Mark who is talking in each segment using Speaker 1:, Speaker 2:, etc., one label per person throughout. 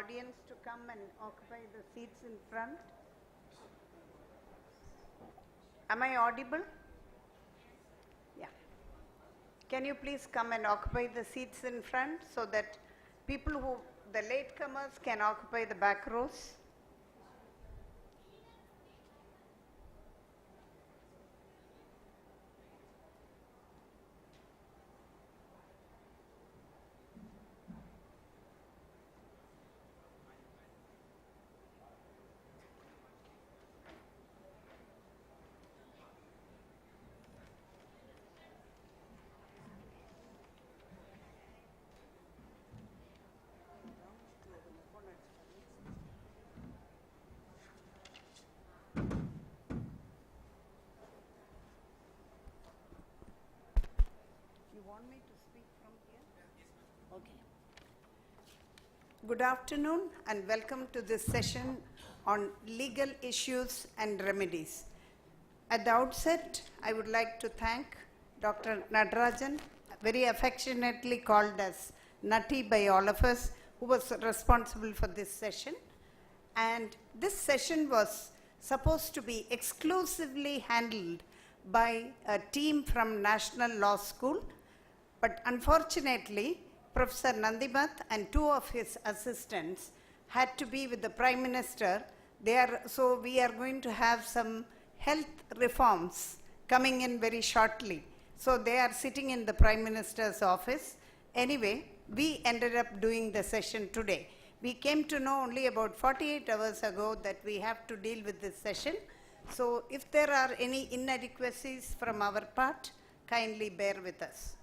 Speaker 1: audience to come and occupy the seats in front. Am I audible? Yeah. Can you please come and occupy the seats in front so that people who, the latecomers, can occupy the back rows? Want me to speak from here? Okay. Good afternoon and welcome to this session on legal issues and remedies. At the outset, I would like to thank Dr. Natarajan, very affectionately called as Nati by all of us, who was responsible for this session. And this session was supposed to be exclusively handled by a team from National Law School. But unfortunately, Professor Nandimath and two of his assistants had to be with the Prime Minister. So we are going to have some health reforms coming in very shortly. So they are sitting in the Prime Minister's office. Anyway, we ended up doing the session today. We came to know only about 48 hours ago that we have to deal with this session. So if there are any inadequacies from our part, kindly bear with us.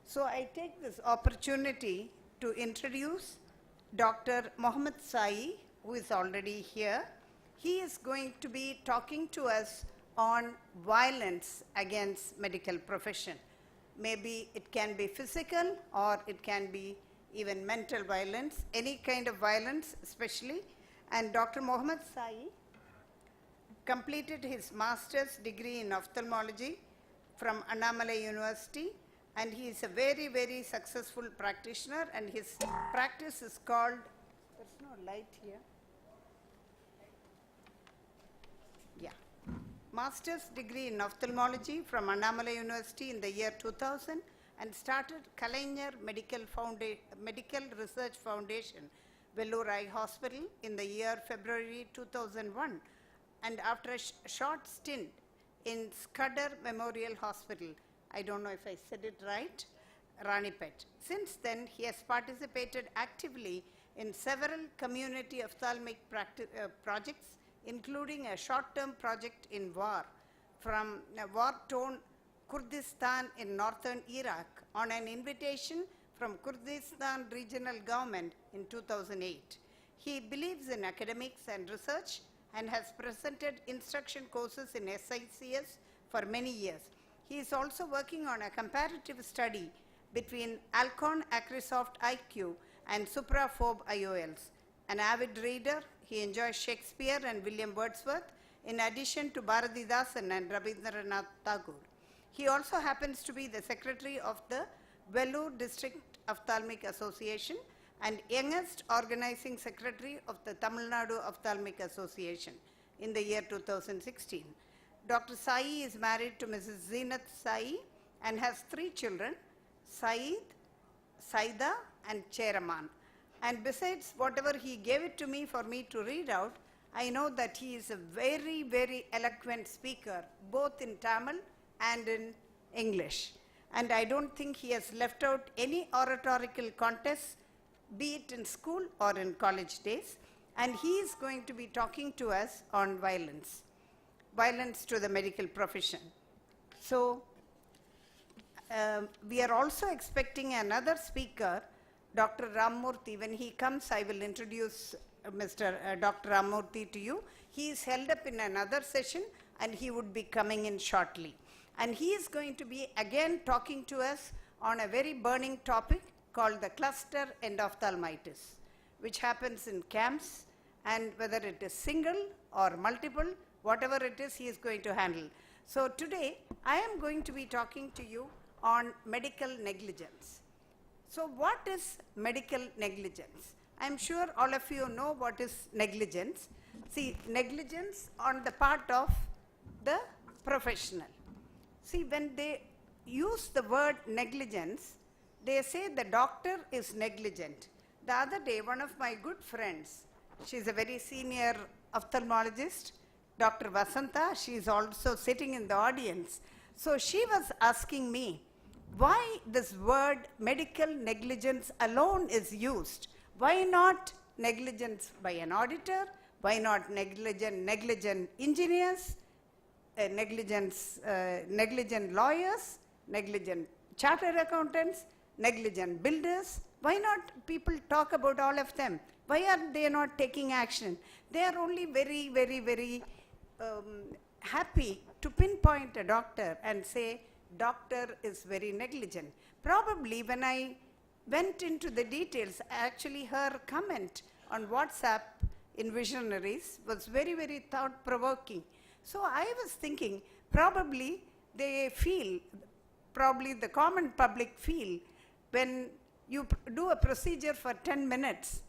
Speaker 1: So I take this opportunity to introduce Dr. Mohammed Sai, who is already here. He is going to be talking to us on violence against medical profession. Maybe it can be physical or it can be even mental violence, any kind of violence especially. And Dr. Mohammed Sai completed his master's degree in ophthalmology from Annamalai University. And he is a very, very successful practitioner, and his practice is called, there's no light here. Yeah. Master's degree in ophthalmology from Annamalai University in the year 2000 and started Kalainar Medical Research Foundation, Vellore Eye Hospital in the year February 2001. And after a short stint in Scudder Memorial Hospital, I don't know if I said it right, Ranipet. Since then, he has participated actively in several community ophthalmic projects, including a short-term project in war from war-torn Kurdistan in northern Iraq on an invitation from Kurdistan regional government in 2008. He believes in academics and research and has presented instruction courses in SICS for many years. He is also working on a comparative study between Alcon Acrisoft IQ and Supraphobe IOLs. An avid reader, he enjoys Shakespeare and William Wordsworth, in addition to Bharatidasan and Rabindranath Tagore. He also happens to be the secretary of the Vellore District Ophthalmic Association and youngest organizing secretary of the Tamil Nadu Ophthalmic Association in the year 2016. Dr. Sai is married to Mrs. Zeenath Sai and has 3 children, Saeed, Saida and Cheraman. And besides whatever he gave it to me for me to read out, I know that he is a very, very eloquent speaker, both in Tamil and in English. And I don't think he has left out any oratorical contests, be it in school or in college days. And he is going to be talking to us on violence to the medical profession. So we are also expecting another speaker, Dr. Ramurthy. When he comes, I will introduce Dr. Ramurthy to you. He is held up in another session and he would be coming in shortly. And he is going to be again talking to us on a very burning topic called the cluster endophthalmitis, which happens in camps, and whether it is single or multiple, whatever it is, he is going to handle. So today, I am going to be talking to you on medical negligence. So what is medical negligence? I'm sure all of you know what is negligence. See, negligence on the part of the professional. See, when they use the word negligence, they say the doctor is negligent. The other day, one of my good friends, she's a very senior ophthalmologist, Dr. Vasantha, she is also sitting in the audience. So she was asking me, why this word medical negligence alone is used? Why not negligence by an auditor? Why not negligent engineers, negligent lawyers, negligent chartered accountants, negligent builders? Why not people talk about all of them? Why are they not taking action? They are only very happy to pinpoint a doctor and say, doctor is very negligent. Probably when I went into the details, actually her comment on WhatsApp in Visionaries was very thought-provoking. So I was thinking, probably they feel, probably the common public feel, when you do a procedure for 10 minutes,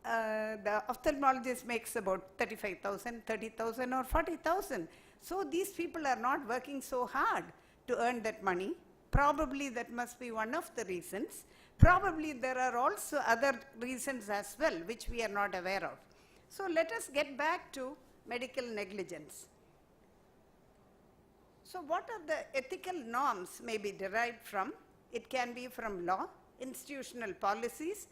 Speaker 1: the ophthalmologist makes about 35,000, 30,000 or 40,000. So these people are not working so hard to earn that money. Probably that must be one of the reasons. Probably there are also other reasons as well, which we are not aware of. So let us get back to medical negligence. So what are the ethical norms may be derived from? It can be from law, institutional policies,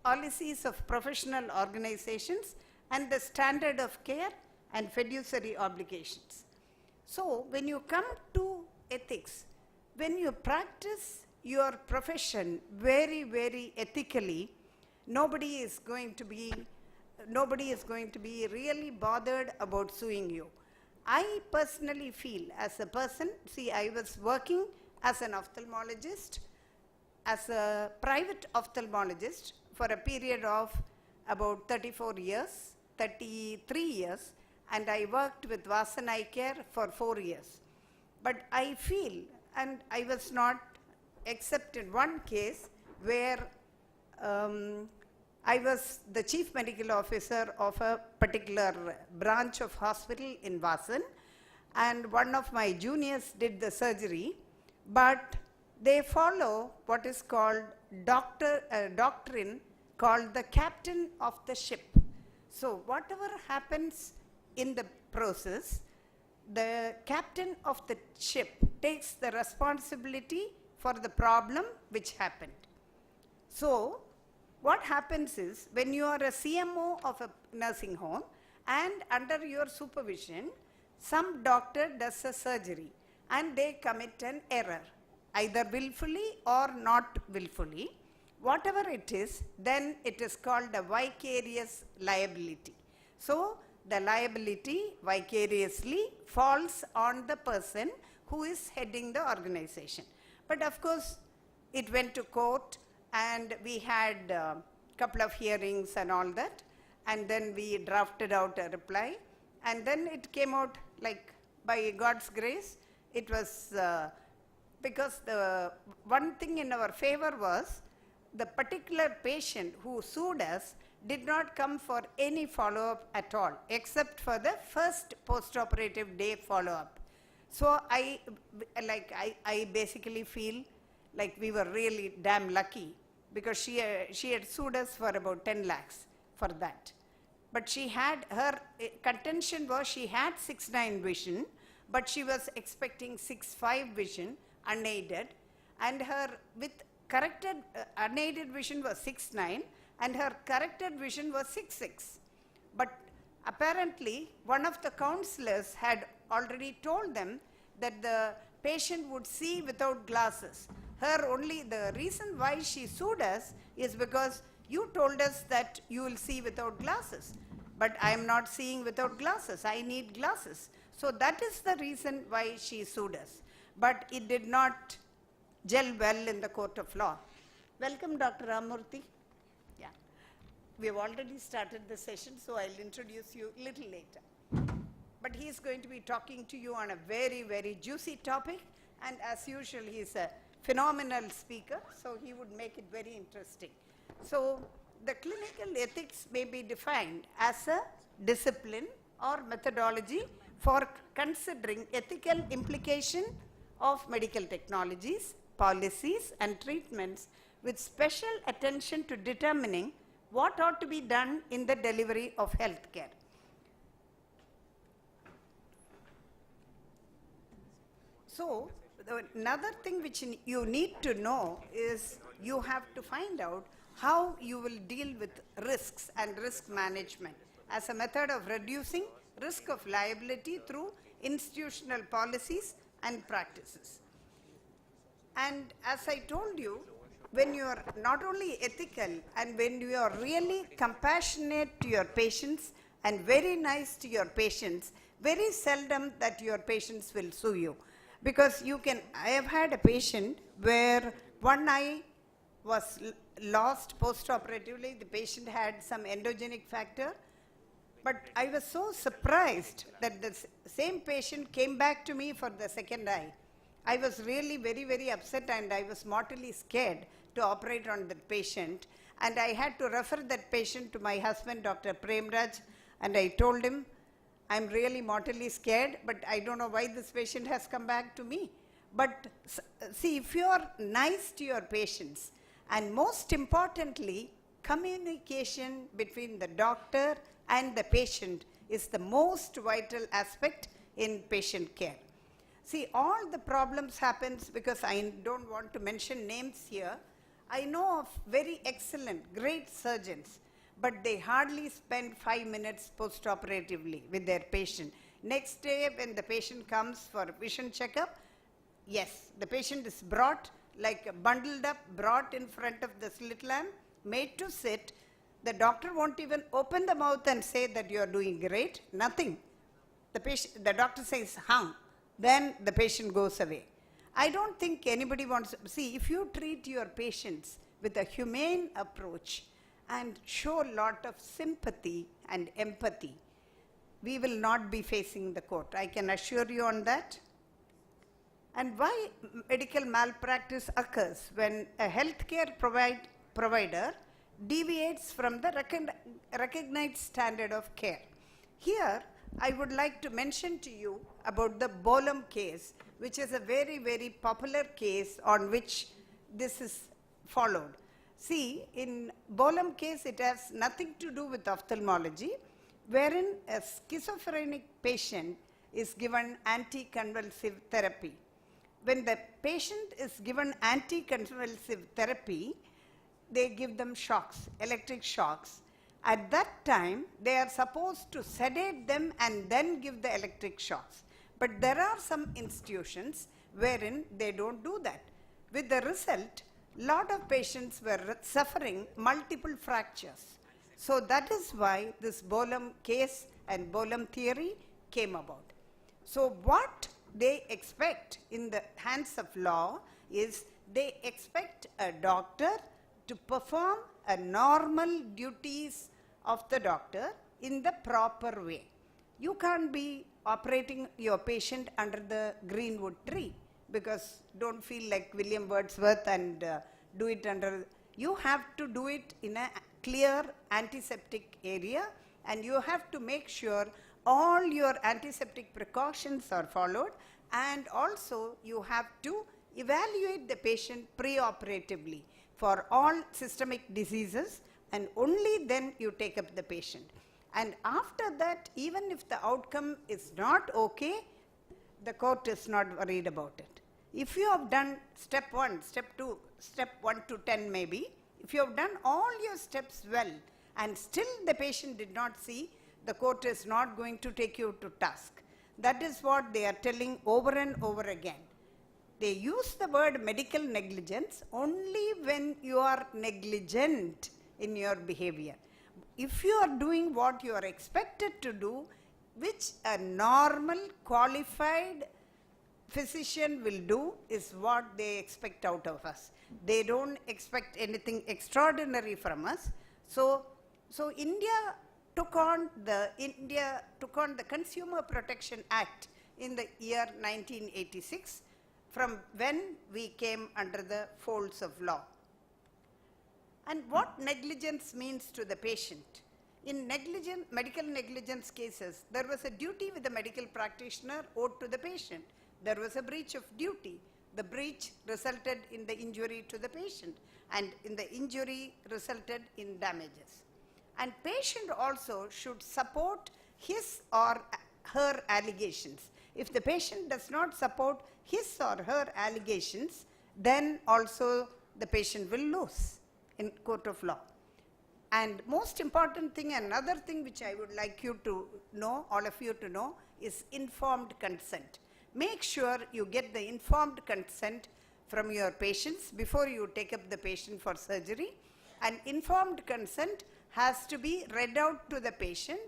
Speaker 1: policies of professional organizations, and the standard of care and fiduciary obligations. So when you come to ethics, when you practice your profession very ethically, nobody is going to be really bothered about suing you. I personally feel as a person, see, I was working as an ophthalmologist, as a private ophthalmologist for a period of about 33 years, and I worked with Vasan Eye Care for 4 years. But I feel, and I was not, except in one case where I was the chief medical officer of a particular branch of hospital in Vasan, and one of my juniors did the surgery, but they follow what is called doctrine called the captain of the ship. So whatever happens in the process, the captain of the ship takes the responsibility for the problem which happened. So what happens is, when you are a CMO of a nursing home and under your supervision, some doctor does a surgery and they commit an error, either willfully or not willfully. Whatever it is, then it is called a vicarious liability. So the liability vicariously falls on the person who is heading the organization. But of course, it went to court, and we had a couple of hearings and all that, and then we drafted out a reply, and then it came out, like, by God's grace. It was because the one thing in our favor was the particular patient who sued us did not come for any follow-up at all, except for the first post-operative day follow-up. So I basically feel like we were really damn lucky, because she had sued us for about 10 lakhs for that. But she had, her contention was she had 6/9 vision, but she was expecting 6/5 vision unaided, and her with corrected unaided vision was 6/9 and her corrected vision was 6/6. But apparently one of the counselors had already told them that the patient would see without glasses. The reason why she sued us is because you told us that you will see without glasses, but I am not seeing without glasses. I need glasses. So that is the reason why she sued us. But it did not gel well in the court of law. Welcome, Dr. Ramurthy. Yeah. We have already started the session, so I'll introduce you a little later. But he is going to be talking to you on a very juicy topic, and as usual, he is a phenomenal speaker, so he would make it very interesting. So the clinical ethics may be defined as a discipline or methodology for considering ethical implication of medical technologies, policies and treatments with special attention to determining what ought to be done in the delivery of health care. So, another thing which you need to know is you have to find out how you will deal with risks and risk management as a method of reducing risk of liability through institutional policies and practices. And as I told you, when you are not only ethical and when you are really compassionate to your patients and very nice to your patients, very seldom that your patients will sue you. Because I have had a patient where one eye was lost post-operatively, the patient had some endogenic factor, but I was so surprised that the same patient came back to me for the second eye. I was really very, very upset and I was mortally scared to operate on that patient, and I had to refer that patient to my husband, Dr. Premraj, and I told him, I'm really mortally scared, but I don't know why this patient has come back to me. But see, if you are nice to your patients, and most importantly, communication between the doctor and the patient is the most vital aspect in patient care. See, all the problems happens because I don't want to mention names here. I know of very excellent, great surgeons, but they hardly spend 5 minutes post-operatively with their patient. Next day, when the patient comes for vision checkup, yes, the patient is brought, like bundled up, brought in front of the slit lamp, made to sit. The doctor won't even open the mouth and say that you are doing great, nothing. The doctor says, hung, then the patient goes away. I don't think anybody wants, see, if you treat your patients with a humane approach and show a lot of sympathy and empathy, we will not be facing the court. I can assure you on that. And why medical malpractice occurs when a healthcare provider deviates from the recognized standard of care. Here, I would like to mention to you about the Bolam case, which is a very, very popular case on which this is followed. See, in Bolam case, it has nothing to do with ophthalmology, wherein a schizophrenic patient is given anticonvulsive therapy. When the patient is given anticonvulsive therapy, they give them shocks, electric shocks. At that time, they are supposed to sedate them and then give the electric shocks. But there are some institutions wherein they don't do that. With the result, lot of patients were suffering multiple fractures. So that is why this Bolam case and Bolam theory came about. So what they expect in the hands of law is they expect a doctor to perform a normal duties of the doctor in the proper way. You can't be operating your patient under the greenwood tree, because don't feel like William Wordsworth and do it under, you have to do it in a clear antiseptic area, and you have to make sure all your antiseptic precautions are followed, and also you have to evaluate the patient preoperatively for all systemic diseases, and only then you take up the patient. And after that, even if the outcome is not okay, the court is not worried about it. If you have done step 1, step 2, step 1 to 10 maybe, if you have done all your steps well and still the patient did not see, the court is not going to take you to task. That is what they are telling over and over again. They use the word medical negligence only when you are negligent in your behavior. If you are doing what you are expected to do, which a normal qualified physician will do, is what they expect out of us. They don't expect anything extraordinary from us. So India took on the Consumer Protection Act in the year 1986, from when we came under the folds of law. And what negligence means to the patient. In medical negligence cases, there was a duty with the medical practitioner owed to the patient. There was a breach of duty. The breach resulted in the injury to the patient, and in the injury resulted in damages. And patient also should support his or her allegations. If the patient does not support his or her allegations, then also the patient will lose in court of law. And most important thing, another thing which I would like you to know, all of you to know, is informed consent. Make sure you get the informed consent from your patients before you take up the patient for surgery. And informed consent has to be read out to the patient,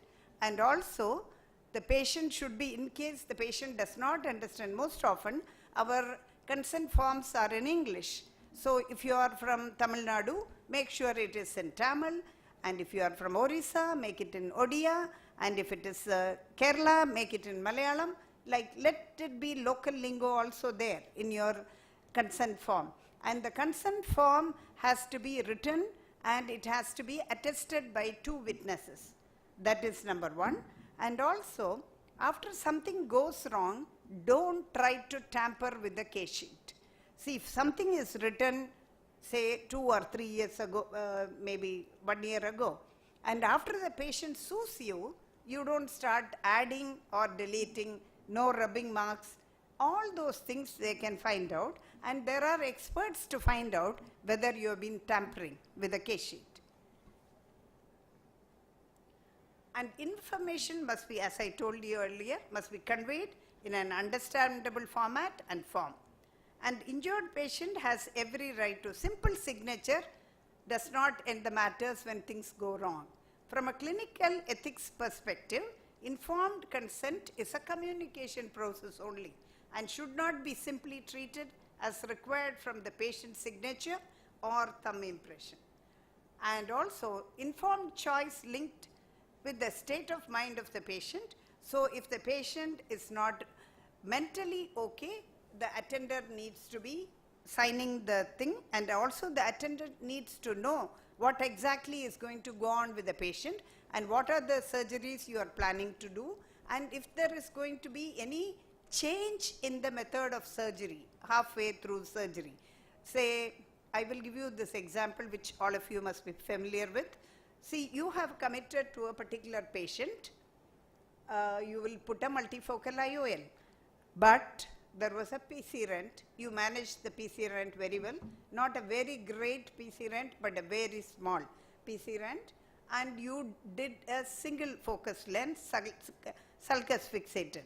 Speaker 1: and also the patient should be, in case the patient does not understand, most often our consent forms are in English. So if you are from Tamil Nadu, make sure it is in Tamil, and if you are from Orissa, make it in Odia, and if it is Kerala, make it in Malayalam. Like, let it be local lingo also there in your consent form. And the consent form has to be written, and it has to be attested by 2 witnesses. That is number 1. And also, after something goes wrong, don't try to tamper with the case sheet. See, if something is written, say 2 or 3 years ago, maybe 1 year ago, and after the patient sues you, you don't start adding or deleting, no rubbing marks. All those things they can find out, and there are experts to find out whether you have been tampering with the case sheet. And information must be, as I told you earlier, must be conveyed in an understandable format and form. And injured patient has every right to. Simple signature does not end the matters when things go wrong. From a clinical ethics perspective, informed consent is a communication process only and should not be simply treated as required from the patient's signature or thumb impression. And also, informed choice linked with the state of mind of the patient. So if the patient is not mentally okay, the attendant needs to be signing the thing, and also the attendant needs to know what exactly is going to go on with the patient and what are the surgeries you are planning to do, and if there is going to be any change in the method of surgery halfway through surgery. Say, I will give you this example which all of you must be familiar with. See, you have committed to a particular patient, you will put a multifocal IOL, but there was a PC rent. You managed the PC rent very well, not a very great PC rent, but a very small PC rent, and you did a single focus lens, sulcus fixated.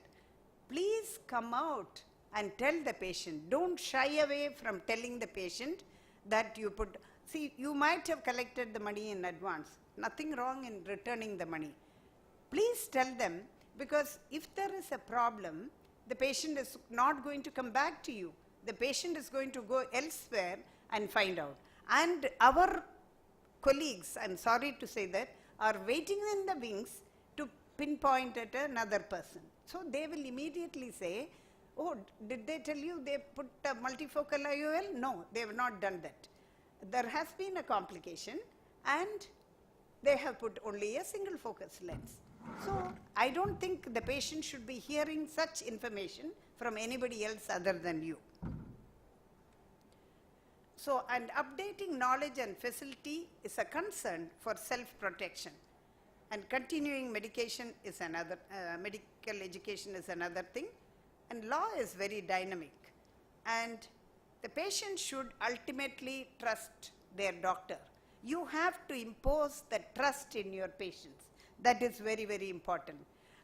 Speaker 1: Please come out and tell the patient. Don't shy away from telling the patient that you put, see, you might have collected the money in advance. Nothing wrong in returning the money. Please tell them, because if there is a problem, the patient is not going to come back to you. The patient is going to go elsewhere and find out. And our colleagues, I'm sorry to say that, are waiting in the wings to pinpoint at another person. So they will immediately say, oh, did they tell you they put a multifocal IOL? No, they have not done that. There has been a complication, and they have put only a single focus lens. So I don't think the patient should be hearing such information from anybody else other than you. So, and updating knowledge and facility is a concern for self-protection, and continuing medication is another, medical education is another thing, and law is very dynamic, and the patient should ultimately trust their doctor. You have to impose the trust in your patients. That is very, very important.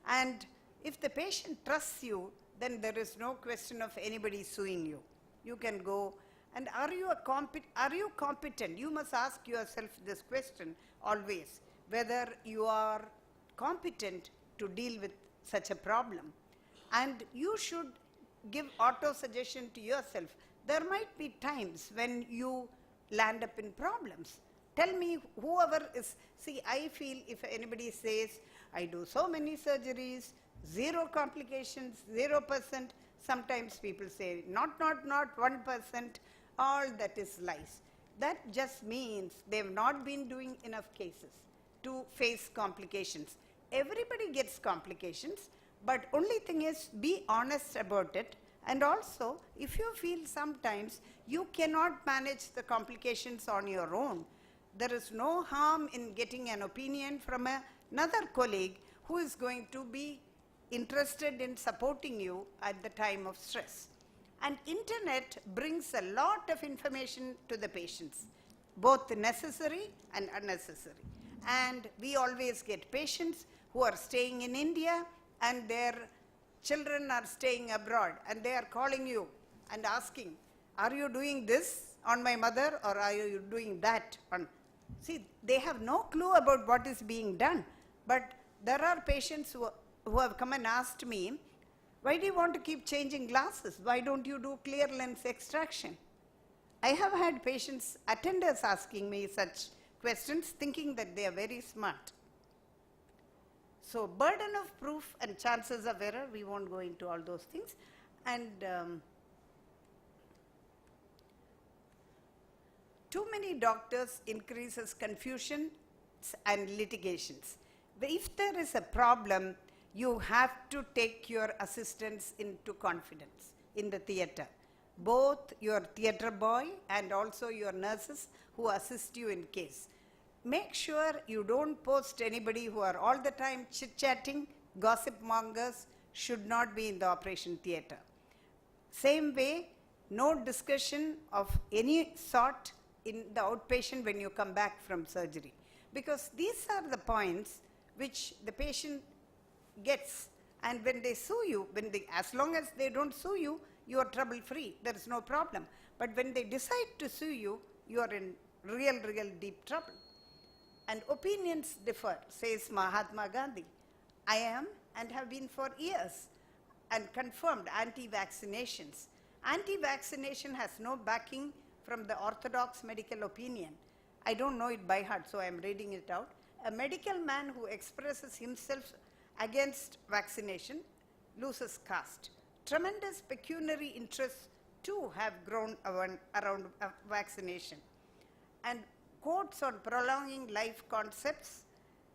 Speaker 1: And if the patient trusts you, then there is no question of anybody suing you. You can go, and are you competent? You must ask yourself this question always, whether you are competent to deal with such a problem. And you should give auto-suggestion to yourself. There might be times when you land up in problems. Tell me, whoever is, see, I feel if anybody says, I do so many surgeries, 0 complications, 0%, sometimes people say, not 1%, all that is lies. that just means they've not been doing enough cases to face complications. Everybody gets complications, but only thing is be honest about it. And also, if you feel sometimes you cannot manage the complications on your own, there is no harm in getting an opinion from another colleague who is going to be interested in supporting you at the time of stress. And internet brings a lot of information to the patients, both necessary and unnecessary. And we always get patients who are staying in India and their children are staying abroad, and they are calling you and asking, are you doing this on my mother, or are you doing that on... See, they have no clue about what is being done. But there are patients who have come and asked me, why do you want to keep changing glasses? Why don't you do clear lens extraction? I have had patients, attenders asking me such questions, thinking that they are very smart. So burden of proof and chances of error, we won't go into all those things. And too many doctors increases confusion and litigations. If there is a problem, you have to take your assistants into confidence in the theatre. Both your theatre boy and also your nurses who assist you in case. Make sure you don't post anybody who are all the time chit-chatting. Gossip mongers should not be in the operation theatre. Same way, no discussion of any sort in the outpatient when you come back from surgery. Because these are the points which the patient gets, and when they sue you, as long as they don't sue you, you are trouble free, there is no problem. But when they decide to sue you, you are in real deep trouble. And opinions differ, says Mahatma Gandhi. I am and have been for years and confirmed anti-vaccinations. Anti-vaccination has no backing from the orthodox medical opinion. I don't know it by heart, so I am reading it out. A medical man who expresses himself against vaccination loses caste. Tremendous pecuniary interests too have grown around vaccination. And quotes on prolonging life concepts,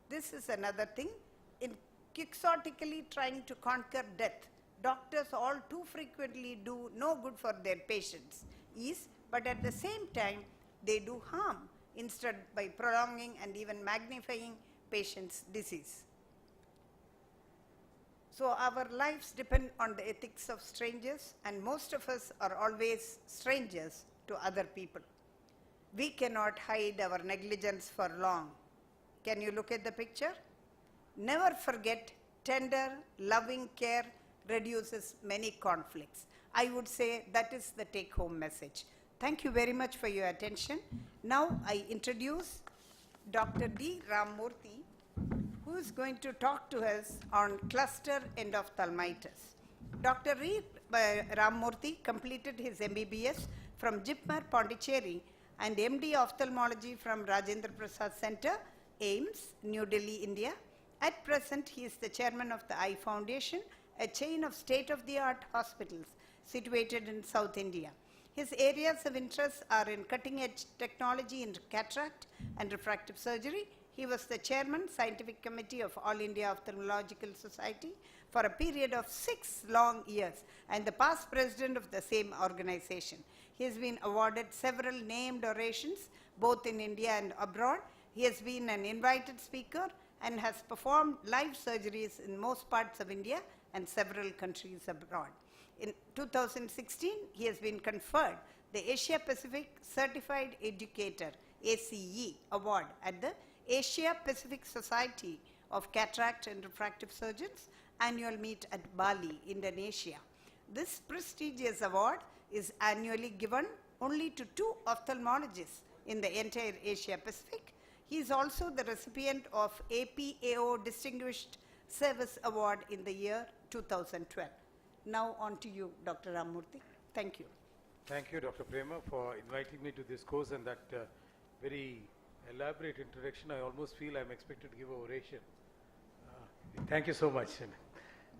Speaker 1: this is another thing. In quixotically trying to conquer death, doctors all too frequently do no good for their patients, but at the same time, they do harm instead by prolonging and even magnifying patients' disease. So our lives depend on the ethics of strangers, and most of us are always strangers to other people. We cannot hide our negligence for long. Can you look at the picture? Never forget, tender, loving care reduces many conflicts. I would say that is the take-home message. Thank you very much for your attention. Now I introduce Dr. D. Ramamurthy, who is going to talk to us on cluster endophthalmitis. Dr. Ramamurthy completed his MBBS from JIPMER, Pondicherry, and MD Ophthalmology from Rajendra Prasad Center, AIIMS, New Delhi, India. At present, he is the chairman of the Eye Foundation, a chain of state-of-the-art hospitals situated in South India. His areas of interest are in cutting-edge technology in cataract and refractive surgery. He was the chairman, scientific committee of All India Ophthalmological Society for a period of 6 long years, and the past president of the same organization. He has been awarded several named orations, both in India and abroad. He has been an invited speaker and has performed live surgeries in most parts of India and several countries abroad. In 2016, he has been conferred the Asia Pacific Certified Educator, ACE, award at the Asia Pacific Society of Cataract and Refractive Surgeons annual meet at Bali, Indonesia. This prestigious award is annually given only to 2 ophthalmologists in the entire Asia Pacific. He is also the recipient of APAO Distinguished Service Award in the year 2012. Now on to you, Dr. Ramamurthy. Thank you.
Speaker 2: Thank you, Dr. Prema, for inviting me to this course and that very elaborate introduction. I almost feel I'm expected to give an oration. Thank you so much.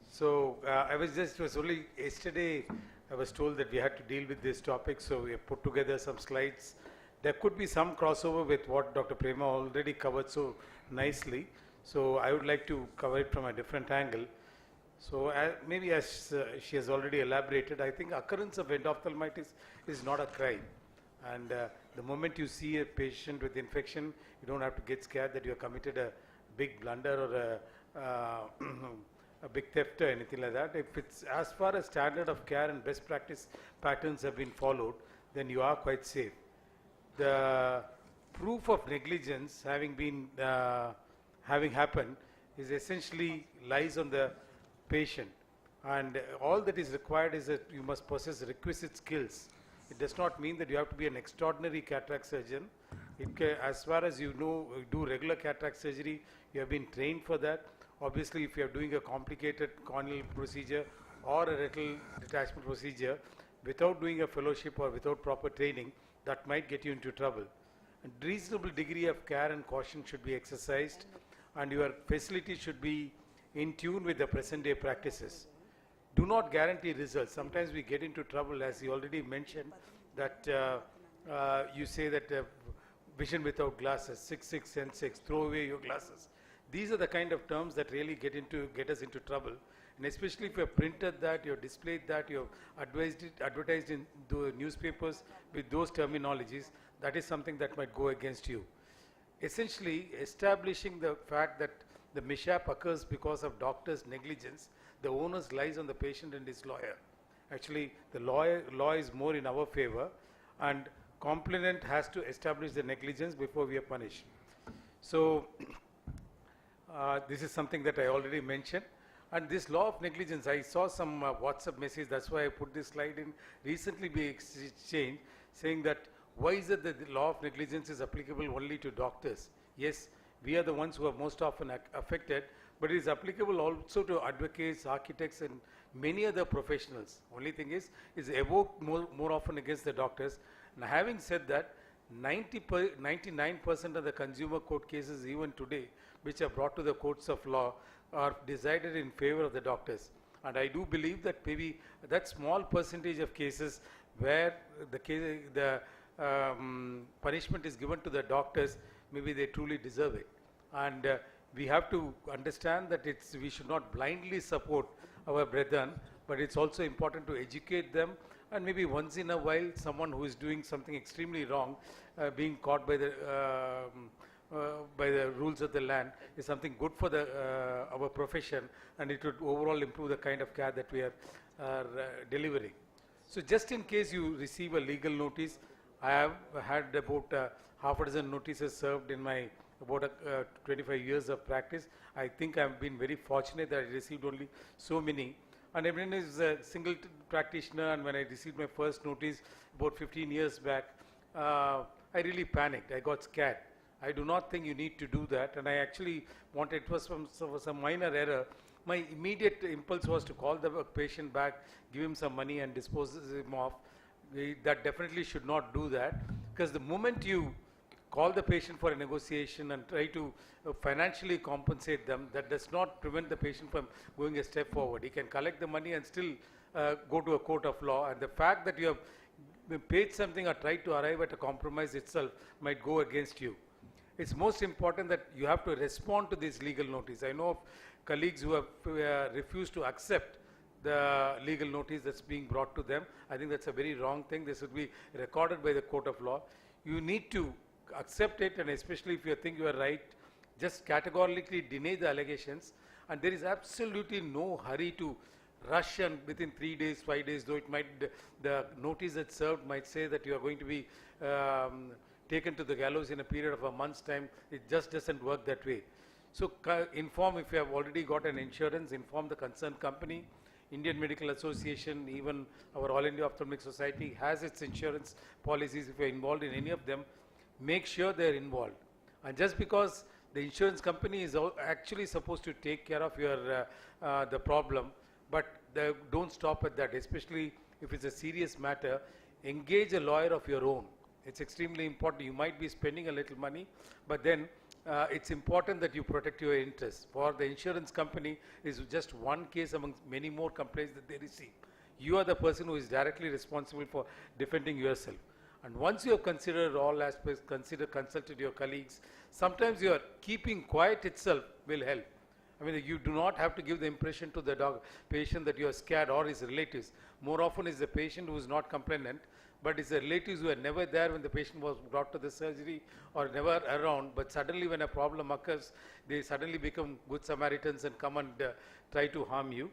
Speaker 2: So it was only yesterday I was told that we had to deal with this topic, so we have put together some slides there could be some crossover with what Dr. Prema already covered so nicely. So I would like to cover it from a different angle. So maybe as she has already elaborated, I think occurrence of endophthalmitis is not a crime. And the moment you see a patient with infection, you don't have to get scared that you have committed a big blunder or a big theft or anything like that. If it's as far as standard of care and best practice patterns have been followed, then you are quite safe. The proof of negligence having happened is essentially lies on the patient, and all that is required is that you must possess requisite skills. It does not mean that you have to be an extraordinary cataract surgeon. As far as you know, do regular cataract surgery, you have been trained for that. Obviously, if you are doing a complicated corneal procedure or a retinal detachment procedure without doing a fellowship or without proper training, that might get you into trouble. A reasonable degree of care and caution should be exercised, and your facility should be in tune with the present day practices. Do not guarantee results. Sometimes we get into trouble, as you already mentioned, that you say that vision without glasses, 6, Sense 6, throw away your glasses. These are the kind of terms that really get us into trouble. And especially if you have printed that, you have displayed that, you have advertised in the newspapers with those terminologies, that is something that might go against you. Essentially, establishing the fact that the mishap occurs because of doctor's negligence, the onus lies on the patient and his lawyer. Actually, the law is more in our favor, and complainant has to establish the negligence before we are punished. So, this is something that I already mentioned. And this law of negligence, I saw some WhatsApp message, that's why I put this slide in, recently be exchanged, saying that why is it that the law of negligence is applicable only to doctors? Yes, we are the ones who are most often affected, but it is applicable also to advocates, architects, and many other professionals. Only thing is evoked more often against the doctors. And having said that, 99% of the consumer court cases even today, which are brought to the courts of law, are decided in favor of the doctors. And I do believe that maybe that small percentage of cases where the punishment is given to the doctors, maybe they truly deserve it. And we have to understand that we should not blindly support our brethren, but it's also important to educate them, and maybe once in a while someone who is doing something extremely wrong, being caught by the rules of the land is something good for our profession, and it would overall improve the kind of care that we are delivering. So just in case you receive a legal notice, I have had about half a dozen notices served in my about 25 years of practice. I think I have been very fortunate that I received only so many. And everyone is a single practitioner, and when I received my first notice about 15 years back, I really panicked. I got scared. I do not think you need to do that, and I actually wanted, it was from some minor error. My immediate impulse was to call the patient back, give him some money and dispose him off. That definitely should not do that, because the moment you call the patient for a negotiation and try to financially compensate them, that does not prevent the patient from going a step forward. He can collect the money and still go to a court of law, and the fact that you have paid something or tried to arrive at a compromise itself might go against you. It's most important that you have to respond to this legal notice. I know of colleagues who have refused to accept the legal notice that's being brought to them. I think that's a very wrong thing. This should be recorded by the court of law. You need to accept it, and especially if you think you are right, just categorically deny the allegations. And there is absolutely no hurry to rush, and within 3 days, 5 days, though it might, the notice that's served might say that you are going to be taken to the gallows in a period of a month's time. It just doesn't work that way. So inform, if you have already got an insurance, inform the concerned company. Indian Medical Association, even our All India Ophthalmic Society has its insurance policies. If you are involved in any of them, make sure they are involved. And just because the insurance company is actually supposed to take care of your the problem, but don't stop at that, especially if it's a serious matter. Engage a lawyer of your own. It's extremely important. You might be spending a little money, but then it's important that you protect your interests. For the insurance company, is just one case among many more complaints that they receive. You are the person who is directly responsible for defending yourself. And once you have considered all aspects, consulted your colleagues, sometimes your keeping quiet itself will help. I mean, you do not have to give the impression to the patient that you are scared, or his relatives. More often is the patient who is not complainant, but it's the relatives who are never there when the patient was brought to the surgery or never around, but suddenly when a problem occurs, they suddenly become good Samaritans and come and try to harm you.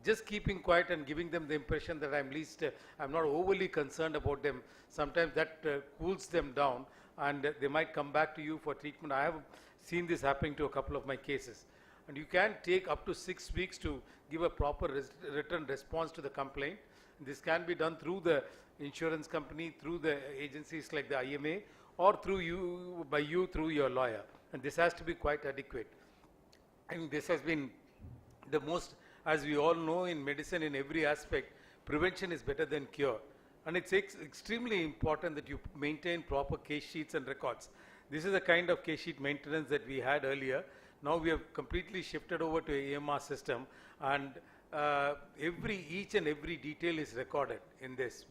Speaker 2: Just keeping quiet and giving them the impression that I'm not overly concerned about them, sometimes that cools them down, and they might come back to you for treatment. I have seen this happening to a couple of my cases. And you can take up to 6 weeks to give a proper written response to the complaint. This can be done through the insurance company, through the agencies like the IMA, or through you, through your lawyer. And this has to be quite adequate. And this has been the most, as we all know in medicine, in every aspect, prevention is better than cure. And it's extremely important that you maintain proper case sheets and records. This is the kind of case sheet maintenance that we had earlier. Now we have completely shifted over to AMR system, and each and every detail is recorded in this.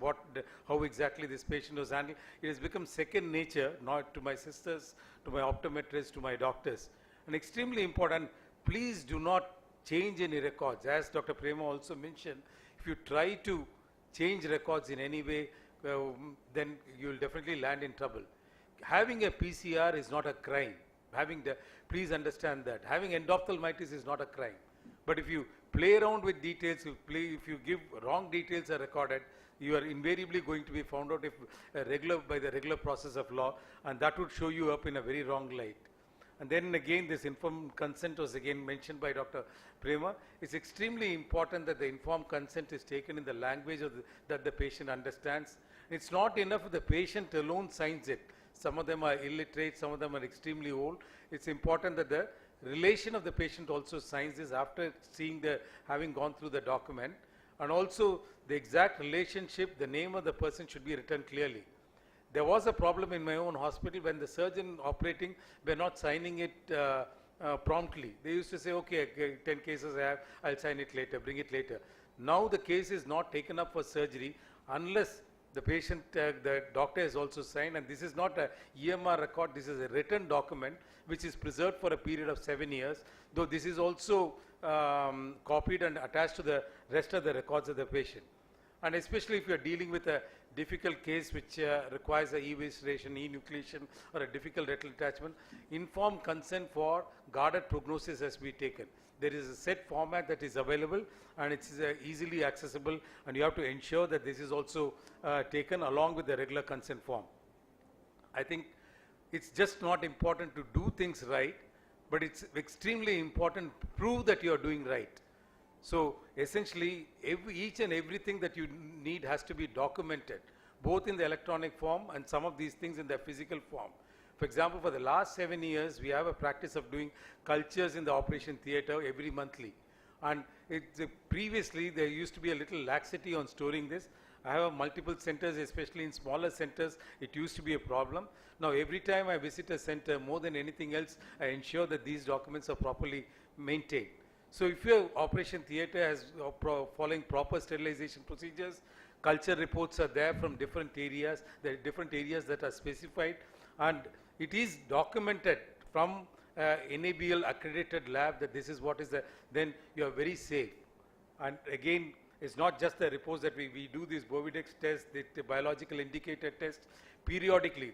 Speaker 2: How exactly this patient was handled. It has become second nature, not to my sisters, to my optometrists, to my doctors. And extremely important, please do not change any records. As Dr. Prema also mentioned, if you try to change records in any way, then you will definitely land in trouble. Having a PCR is not a crime. Please understand that. Having endophthalmitis is not a crime. But if you play around with details, if you give wrong details are recorded, you are invariably going to be found out by the regular process of law, and that would show you up in a very wrong light. And then again, this informed consent was again mentioned by Dr. Prema. It's extremely important that the informed consent is taken in the language that the patient understands. It's not enough if the patient alone signs it. Some of them are illiterate, some of them are extremely old. It's important that the relation of the patient also signs this after having gone through the document. And also the exact relationship, the name of the person should be written clearly. There was a problem in my own hospital when the surgeon operating were not signing it promptly. They used to say, okay, 10 cases I have, I'll sign it later, bring it later. Now the case is not taken up for surgery unless the patient, the doctor has also signed, and this is not a EMR record, this is a written document which is preserved for a period of 7 years, though this is also copied and attached to the rest of the records of the patient. And especially if you are dealing with a difficult case which requires a evisceration, enucleation, or a difficult retinal detachment, informed consent for guarded prognosis has to be taken. There is a set format that is available, and it's easily accessible, and you have to ensure that this is also taken along with the regular consent form. I think it's just not important to do things right, but it's extremely important to prove that you are doing right. So essentially, each and everything that you need has to be documented, both in the electronic form and some of these things in the physical form. For example, for the last 7 years, we have a practice of doing cultures in the operation theatre every monthly. And previously, there used to be a little laxity on storing this. I have multiple centers, especially in smaller centers, it used to be a problem. Now, every time I visit a center, more than anything else, I ensure that these documents are properly maintained. So if your operation theatre is following proper sterilization procedures, culture reports are there from different areas. There are different areas that are specified, and it is documented from NABL accredited lab that this is what is then you are very safe. And again, it's not just the reports that we do these Bovidex tests, the biological indicator test periodically.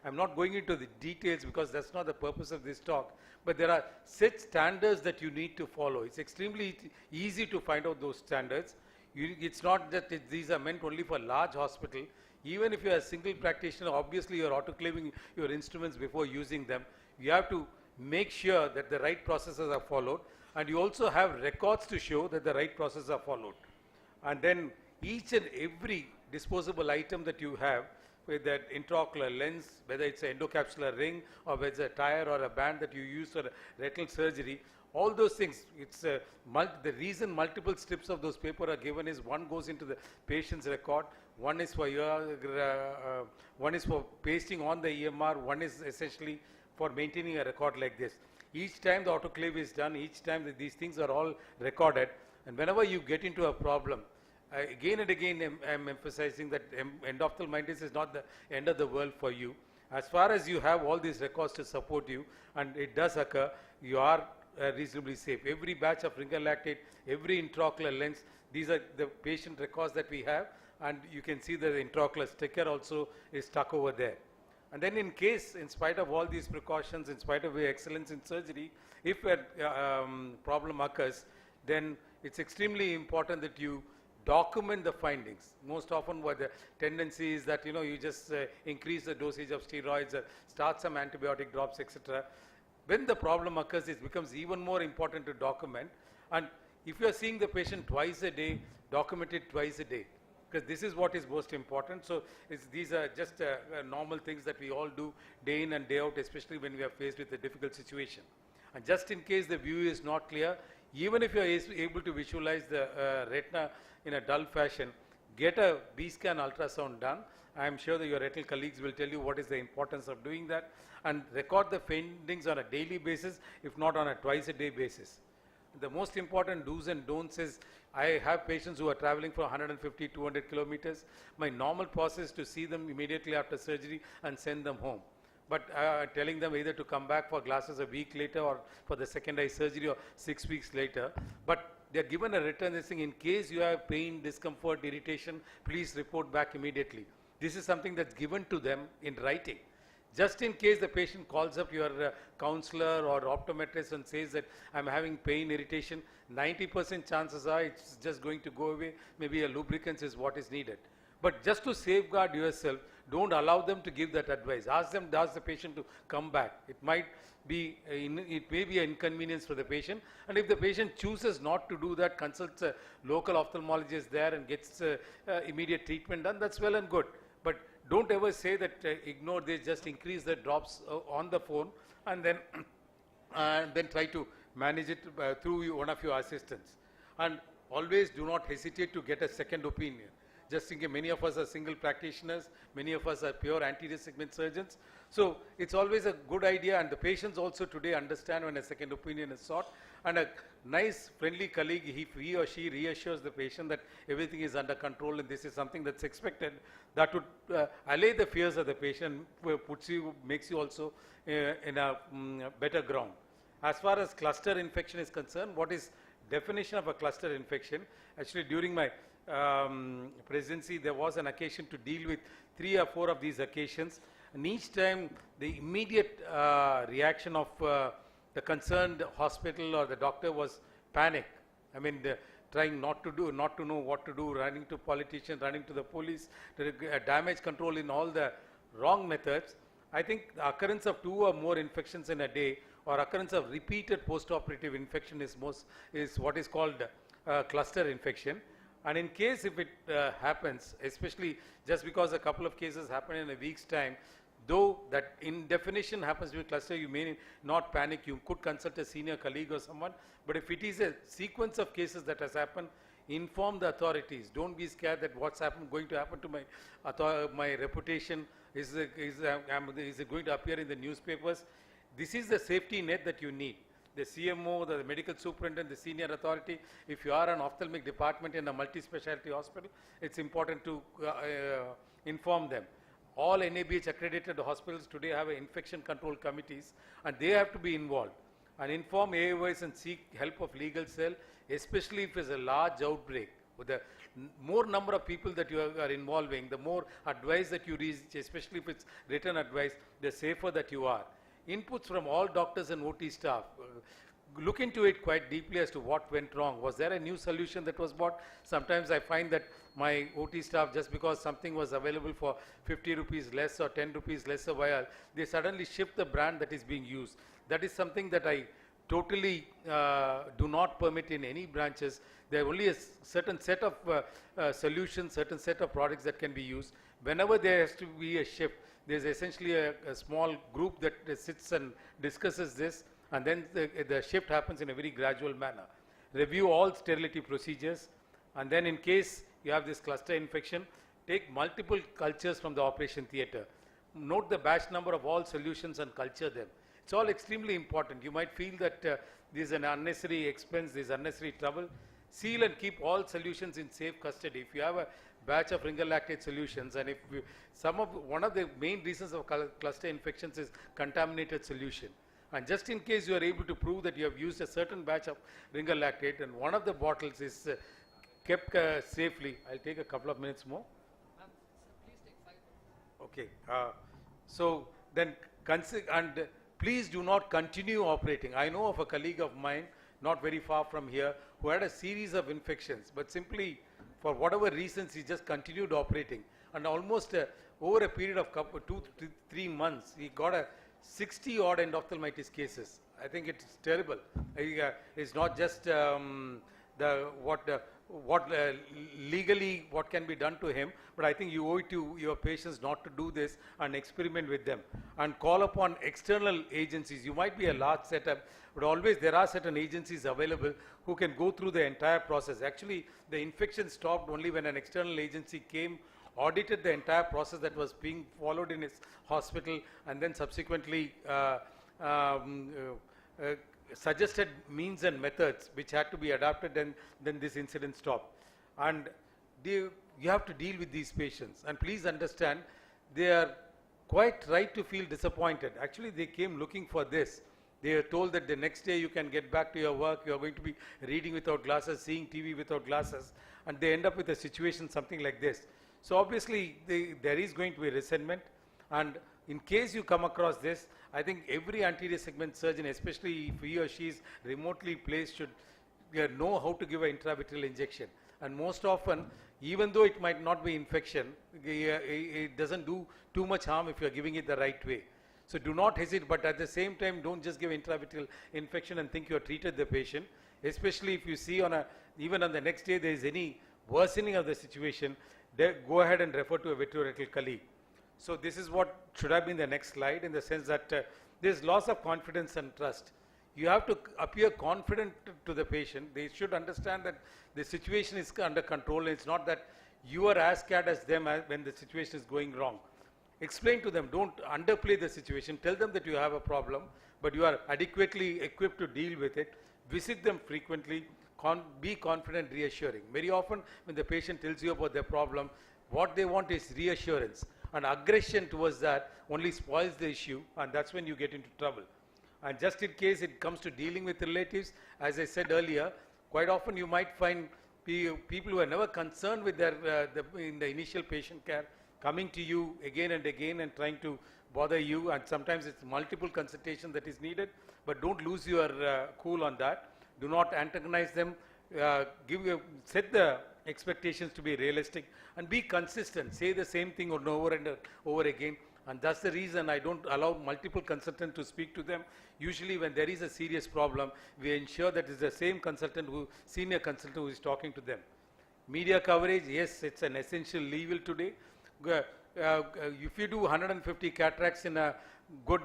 Speaker 2: I'm not going into the details because that's not the purpose of this talk, but there are set standards that you need to follow. It's extremely easy to find out those standards. It's not that these are meant only for large hospital. Even if you're a single practitioner, obviously you're autoclaving your instruments before using them. You have to make sure that the right processes are followed, and you also have records to show that the right processes are followed. And then each and every disposable item that you have with that intraocular lens, whether it's an endocapsular ring or whether it's a tire or a band that you use for retinal surgery, all those things, it's the reason multiple strips of those paper are given is one goes into the patient's record, one is for pasting on the EMR, one is essentially for maintaining a record like this. Each time the autoclave is done, each time these things are all recorded, and whenever you get into a problem, again and again I'm emphasizing that endophthalmitis is not the end of the world for you. As far as you have all these records to support you, and it does occur, you are reasonably safe. Every batch of ringer lactate, every intraocular lens, these are the patient records that we have, and you can see that the intraocular sticker also is stuck over there. And then in case, in spite of all these precautions, in spite of your excellence in surgery, if a problem occurs, then it's extremely important that you document the findings. Most often what the tendency is that, you just increase the dosage of steroids, start some antibiotic drops, etc. When the problem occurs, it becomes even more important to document. And if you are seeing the patient twice a day, document it twice a day, because this is what is most important. So these are just normal things that we all do day in and day out, especially when we are faced with a difficult situation. And just in case the view is not clear, even if you are able to visualize the retina in a dull fashion, get a B-scan ultrasound done. I am sure that your retinal colleagues will tell you what is the importance of doing that, and record the findings on a daily basis, if not on a twice-a-day basis. The most important do's and don'ts is, I have patients who are traveling for 150, 200 kilometers. My normal process is to see them immediately after surgery and send them home. But telling them either to come back for glasses a week later or for the second eye surgery or 6 weeks later. But they are given a written thing, in case you have pain, discomfort, irritation, please report back immediately. This is something that's given to them in writing. Just in case the patient calls up your counselor or optometrist and says that I'm having pain, irritation, 90% chances are it's just going to go away. Maybe a lubricant is what is needed. But just to safeguard yourself, don't allow them to give that advice. Ask the patient to come back. It might be, it may be an inconvenience for the patient. And if the patient chooses not to do that, consults a local ophthalmologist there and gets immediate treatment done, that's well and good. But don't ever say that ignore this, just increase the drops on the phone and then try to manage it through one of your assistants. And always do not hesitate to get a second opinion. Just thinking, many of us are single practitioners, many of us are pure anterior segment surgeons. So it's always a good idea, and the patients also today understand when a second opinion is sought. And a nice friendly colleague, if he or she reassures the patient that everything is under control and this is something that's expected, that would allay the fears of the patient, makes you also in a better ground. As far as cluster infection is concerned, what is definition of a cluster infection? Actually, during my presidency, there was an occasion to deal with 3 or 4 of these occasions, and each time the immediate reaction of the concerned hospital or the doctor was panic. I mean, trying not to know what to do, running to politicians, running to the police, damage control in all the wrong methods. I think the occurrence of 2 or more infections in a day, or occurrence of repeated post-operative infection is what is called cluster infection. And in case if it happens, especially just because a couple of cases happen in a week's time, though that in definition happens to be cluster, you may not panic. You could consult a senior colleague or someone. But if it is a sequence of cases that has happened, inform the authorities. Don't be scared that what's going to happen to my reputation. Is it going to appear in the newspapers? This is the safety net that you need. The CMO, the medical superintendent, the senior authority, if you are an ophthalmic department in a multi-specialty hospital, it's important to inform them. All NABH accredited hospitals today have infection control committees, and they have to be involved. And inform AIOCs and seek help of legal cell, especially if it's a large outbreak. With the more number of people that you are involving, the more advice that you reach, especially if it's written advice, the safer that you are. Inputs from all doctors and OT staff. Look into it quite deeply as to what went wrong. Was there a new solution that was bought? Sometimes I find that my OT staff, just because something was available for 50 rupees less or 10 rupees less a vial, they suddenly shift the brand that is being used. That is something that I totally do not permit in any branches. There are only a certain set of solutions, certain set of products that can be used. Whenever there has to be a shift, there's essentially a small group that sits and discusses this, and then the shift happens in a very gradual manner. Review all sterility procedures, and then in case you have this cluster infection, take multiple cultures from the operation theatre. Note the batch number of all solutions and culture them. It's all extremely important. You might feel that this is an unnecessary expense, this is unnecessary trouble. seal and keep all solutions in safe custody. If you have a batch of ringer lactate solutions, and if you, one of the main reasons of cluster infections is contaminated solution. And just in case you are able to prove that you have used a certain batch of ringer lactate and one of the bottles is kept safely, I'll take a couple of minutes more.
Speaker 3: Please take 5 minutes.
Speaker 2: Okay. So then, please do not continue operating. I know of a colleague of mine, not very far from here, who had a series of infections, but simply for whatever reasons, he just continued operating. And almost over a period of 2 to 3 months, he got a 60 odd endophthalmitis cases. I think it's terrible. It's not just legally what can be done to him, but I think you owe it to your patients not to do this and experiment with them and call upon external agencies. You might be a large setup, but always there are certain agencies available who can go through the entire process. Actually, the infection stopped only when an external agency came, audited the entire process that was being followed in his hospital, and then subsequently suggested means and methods which had to be adapted, and then this incident stopped. And you have to deal with these patients, and please understand, they are quite right to feel disappointed. Actually, they came looking for this. They are told that the next day you can get back to your work, you are going to be reading without glasses, seeing TV without glasses, and they end up with a situation something like this. So obviously, there is going to be resentment, and in case you come across this, I think every anterior segment surgeon, especially if he or she is remotely placed, should know how to give an intravitreal injection. And most often, even though it might not be infection, it doesn't do too much harm if you are giving it the right way. So do not hesitate, but at the same time, don't just give intravitreal infection and think you have treated the patient, especially if you see even on the next day there is any worsening of the situation, go ahead and refer to a vitreoretinal colleague. So this is what should have been the next slide, in the sense that there's loss of confidence and trust. You have to appear confident to the patient. They should understand that the situation is under control. And it's not that you are as scared as them when the situation is going wrong. Explain to them, don't underplay the situation. Tell them that you have a problem, but you are adequately equipped to deal with it. Visit them frequently. Be confident, reassuring. Very often when the patient tells you about their problem, what they want is reassurance. And aggression towards that only spoils the issue, and that's when you get into trouble. And just in case it comes to dealing with relatives, as I said earlier, quite often you might find people who are never concerned with in the initial patient care coming to you again and again and trying to bother you, and sometimes it's multiple consultation that is needed, but don't lose your cool on that. Do not antagonize them. Set the expectations to be realistic and be consistent. Say the same thing over and over again. And that's the reason I don't allow multiple consultants to speak to them. Usually when there is a serious problem, we ensure that it's the same senior consultant who is talking to them. Media coverage, yes, it's an essential level today. If you do 150 cataracts in a good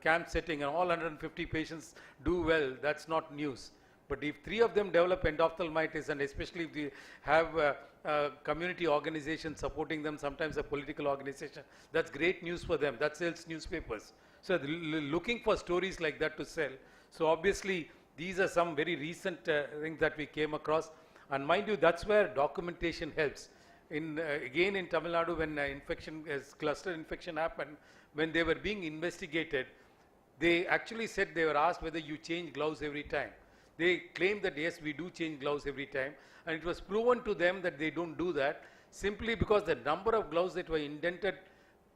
Speaker 2: camp setting and all 150 patients do well, that's not news. But if 3 of them develop endophthalmitis, and especially if they have a community organization supporting them, sometimes a political organization, that's great news for them. That sells newspapers. So looking for stories like that to sell. So obviously, these are some very recent things that we came across. And mind you, that's where documentation helps. Again in Tamil Nadu, when cluster infection happened, when they were being investigated, they actually said they were asked whether you change gloves every time. They claimed that yes, we do change gloves every time, and it was proven to them that they don't do that, simply because the number of gloves that were indented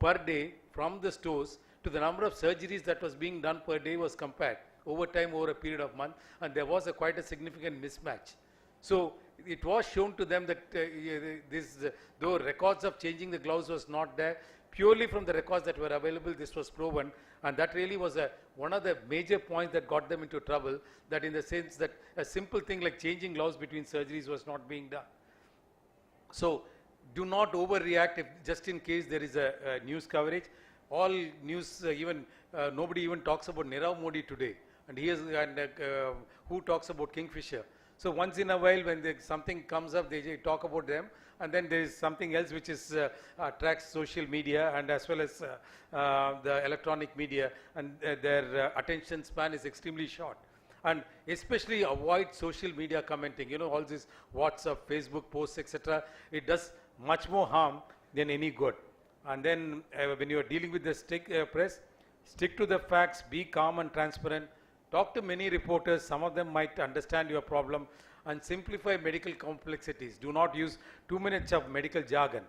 Speaker 2: per day from the stores to the number of surgeries that was being done per day was compared over time, over a period of months, and there was quite a significant mismatch. So it was shown to them that though records of changing the gloves was not there, purely from the records that were available, this was proven, and that really was one of the major points that got them into trouble, that in the sense that a simple thing like changing gloves between surgeries was not being done. So do not overreact just in case there is a news coverage. All news, nobody even talks about Nirav Modi today, and who talks about Kingfisher. So once in a while when something comes up, they talk about them, and then there is something else which attracts social media and as well as the electronic media, and their attention span is extremely short. and especially avoid social media commenting. You know, all this WhatsApp, Facebook posts, etc. It does much more harm than any good. And then when you are dealing with the press, stick to the facts, be calm and transparent, talk to many reporters, some of them might understand your problem, and simplify medical complexities. Do not use 2 minutes of medical jargon.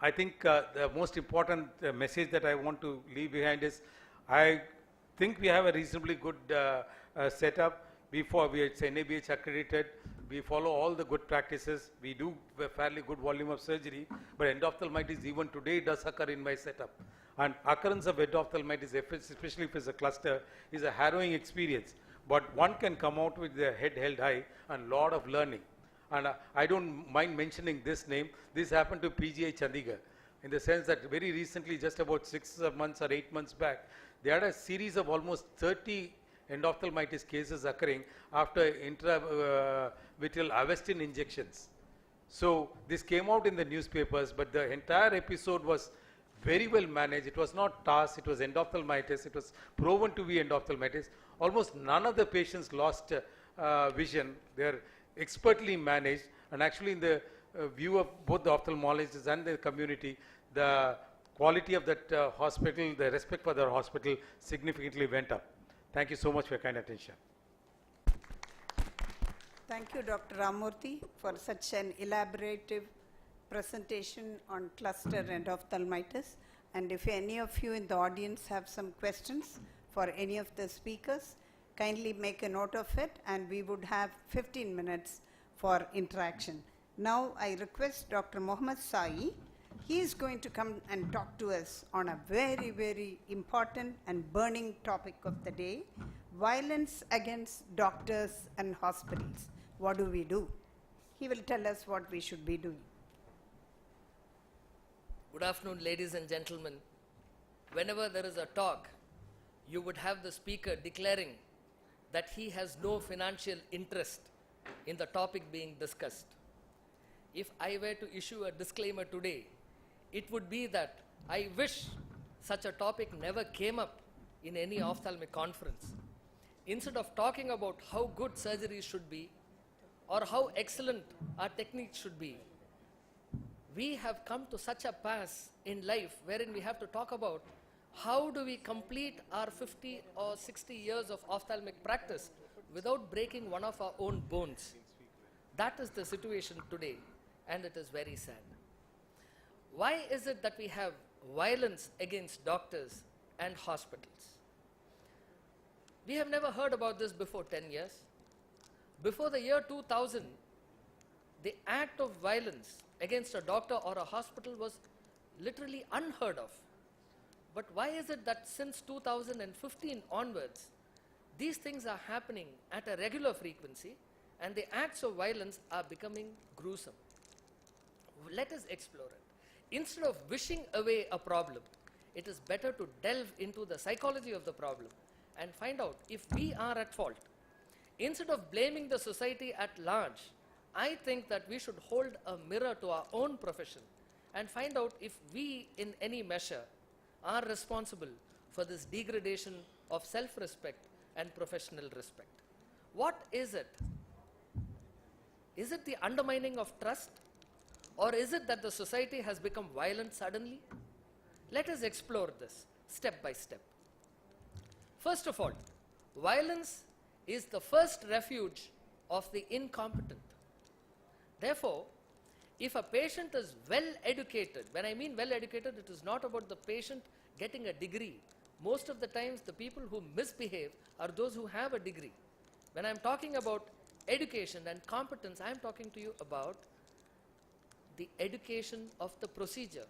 Speaker 2: I think the most important message that I want to leave behind is, I think we have a reasonably good setup. It's NABH accredited. We follow all the good practices. We do a fairly good volume of surgery, but endophthalmitis even today does occur in my setup. And occurrence of endophthalmitis, especially if it's a cluster, is a harrowing experience. But one can come out with their head held high and lot of learning. And I don't mind mentioning this name. This happened to PGI Chandigarh, in the sense that very recently, just about 6 months or 8 months back, they had a series of almost 30 endophthalmitis cases occurring after intravitreal Avastin injections. So this came out in the newspapers, but the entire episode was very well managed. It was not TARS, it was endophthalmitis. It was proven to be endophthalmitis. Almost none of the patients lost vision. They are expertly managed, and actually in the view of both the ophthalmologists and the community, the quality of that hospital, the respect for the hospital significantly went up. Thank you so much for your kind attention.
Speaker 1: Thank you, Dr. Ramurthy, for such an elaborative presentation on cluster endophthalmitis. And if any of you in the audience have some questions for any of the speakers, kindly make a note of it, and we would have 15 minutes for interaction. Now I request Dr. Mohammed Sai. He is going to come and talk to us on a very, very important and burning topic of the day: violence against doctors and hospitals. What do we do? He will tell us what we should be doing.
Speaker 3: Good afternoon, ladies and gentlemen. Whenever there is a talk, you would have the speaker declaring that he has no financial interest in the topic being discussed. If I were to issue a disclaimer today, it would be that I wish such a topic never came up in any ophthalmic conference. Instead of talking about how good surgeries should be or how excellent our techniques should be, we have come to such a pass in life wherein we have to talk about how do we complete our 50 or 60 years of ophthalmic practice without breaking one of our own bones. That is the situation today, and it is very sad. Why is it that we have violence against doctors and hospitals? We have never heard about this before 10 years. Before the year 2000, the act of violence against a doctor or a hospital was literally unheard of. But why is it that since 2015 onwards, these things are happening at a regular frequency and the acts of violence are becoming gruesome? Let us explore it. Instead of wishing away a problem, it is better to delve into the psychology of the problem and find out if we are at fault. Instead of blaming the society at large, I think that we should hold a mirror to our own profession and find out if we, in any measure, are responsible for this degradation of self-respect and professional respect. What is it? Is it the undermining of trust? Or is it that the society has become violent suddenly? Let us explore this step by step. First of all, violence is the first refuge of the incompetent. Therefore, if a patient is well educated, when I mean well educated, it is not about the patient getting a degree. Most of the times, the people who misbehave are those who have a degree. When I'm talking about education and competence, I'm talking to you about the education of the procedure.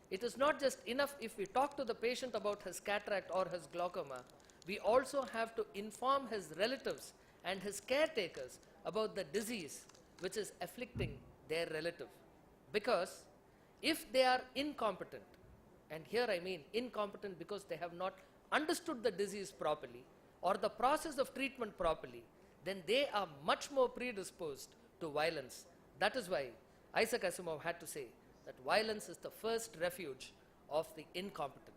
Speaker 3: It is not just enough if we talk to the patient about his cataract or his glaucoma. We also have to inform his relatives and his caretakers about the disease which is afflicting their relative. Because if they are incompetent, and here I mean incompetent because they have not understood the disease properly or the process of treatment properly, then they are much more predisposed to violence. That is why Isaac Asimov had to say that violence is the first refuge of the incompetent.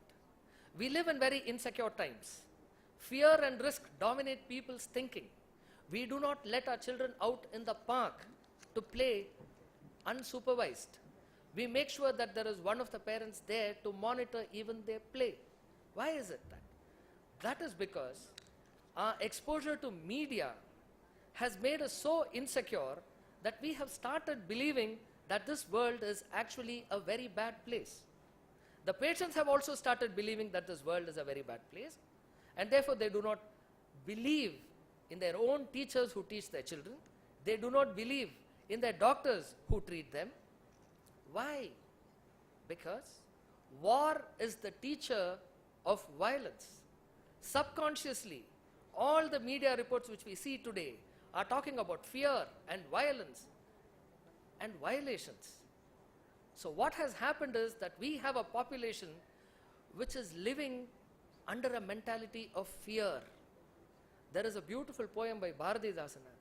Speaker 3: We live in very insecure times. Fear and risk dominate people's thinking. We do not let our children out in the park to play unsupervised. We make sure that there is one of the parents there to monitor even their play. Why is it that? That is because our exposure to media has made us so insecure that we have started believing that this world is actually a very bad place. The patients have also started believing that this world is a very bad place, and therefore they do not believe in their own teachers who teach their children. They do not believe in their doctors who treat them. Why? Because war is the teacher of violence. Subconsciously, all the media reports which we see today are talking about fear and violence and violations. So what has happened is that we have a population which is living under a mentality of fear. There is a beautiful poem by Bharatidasanar.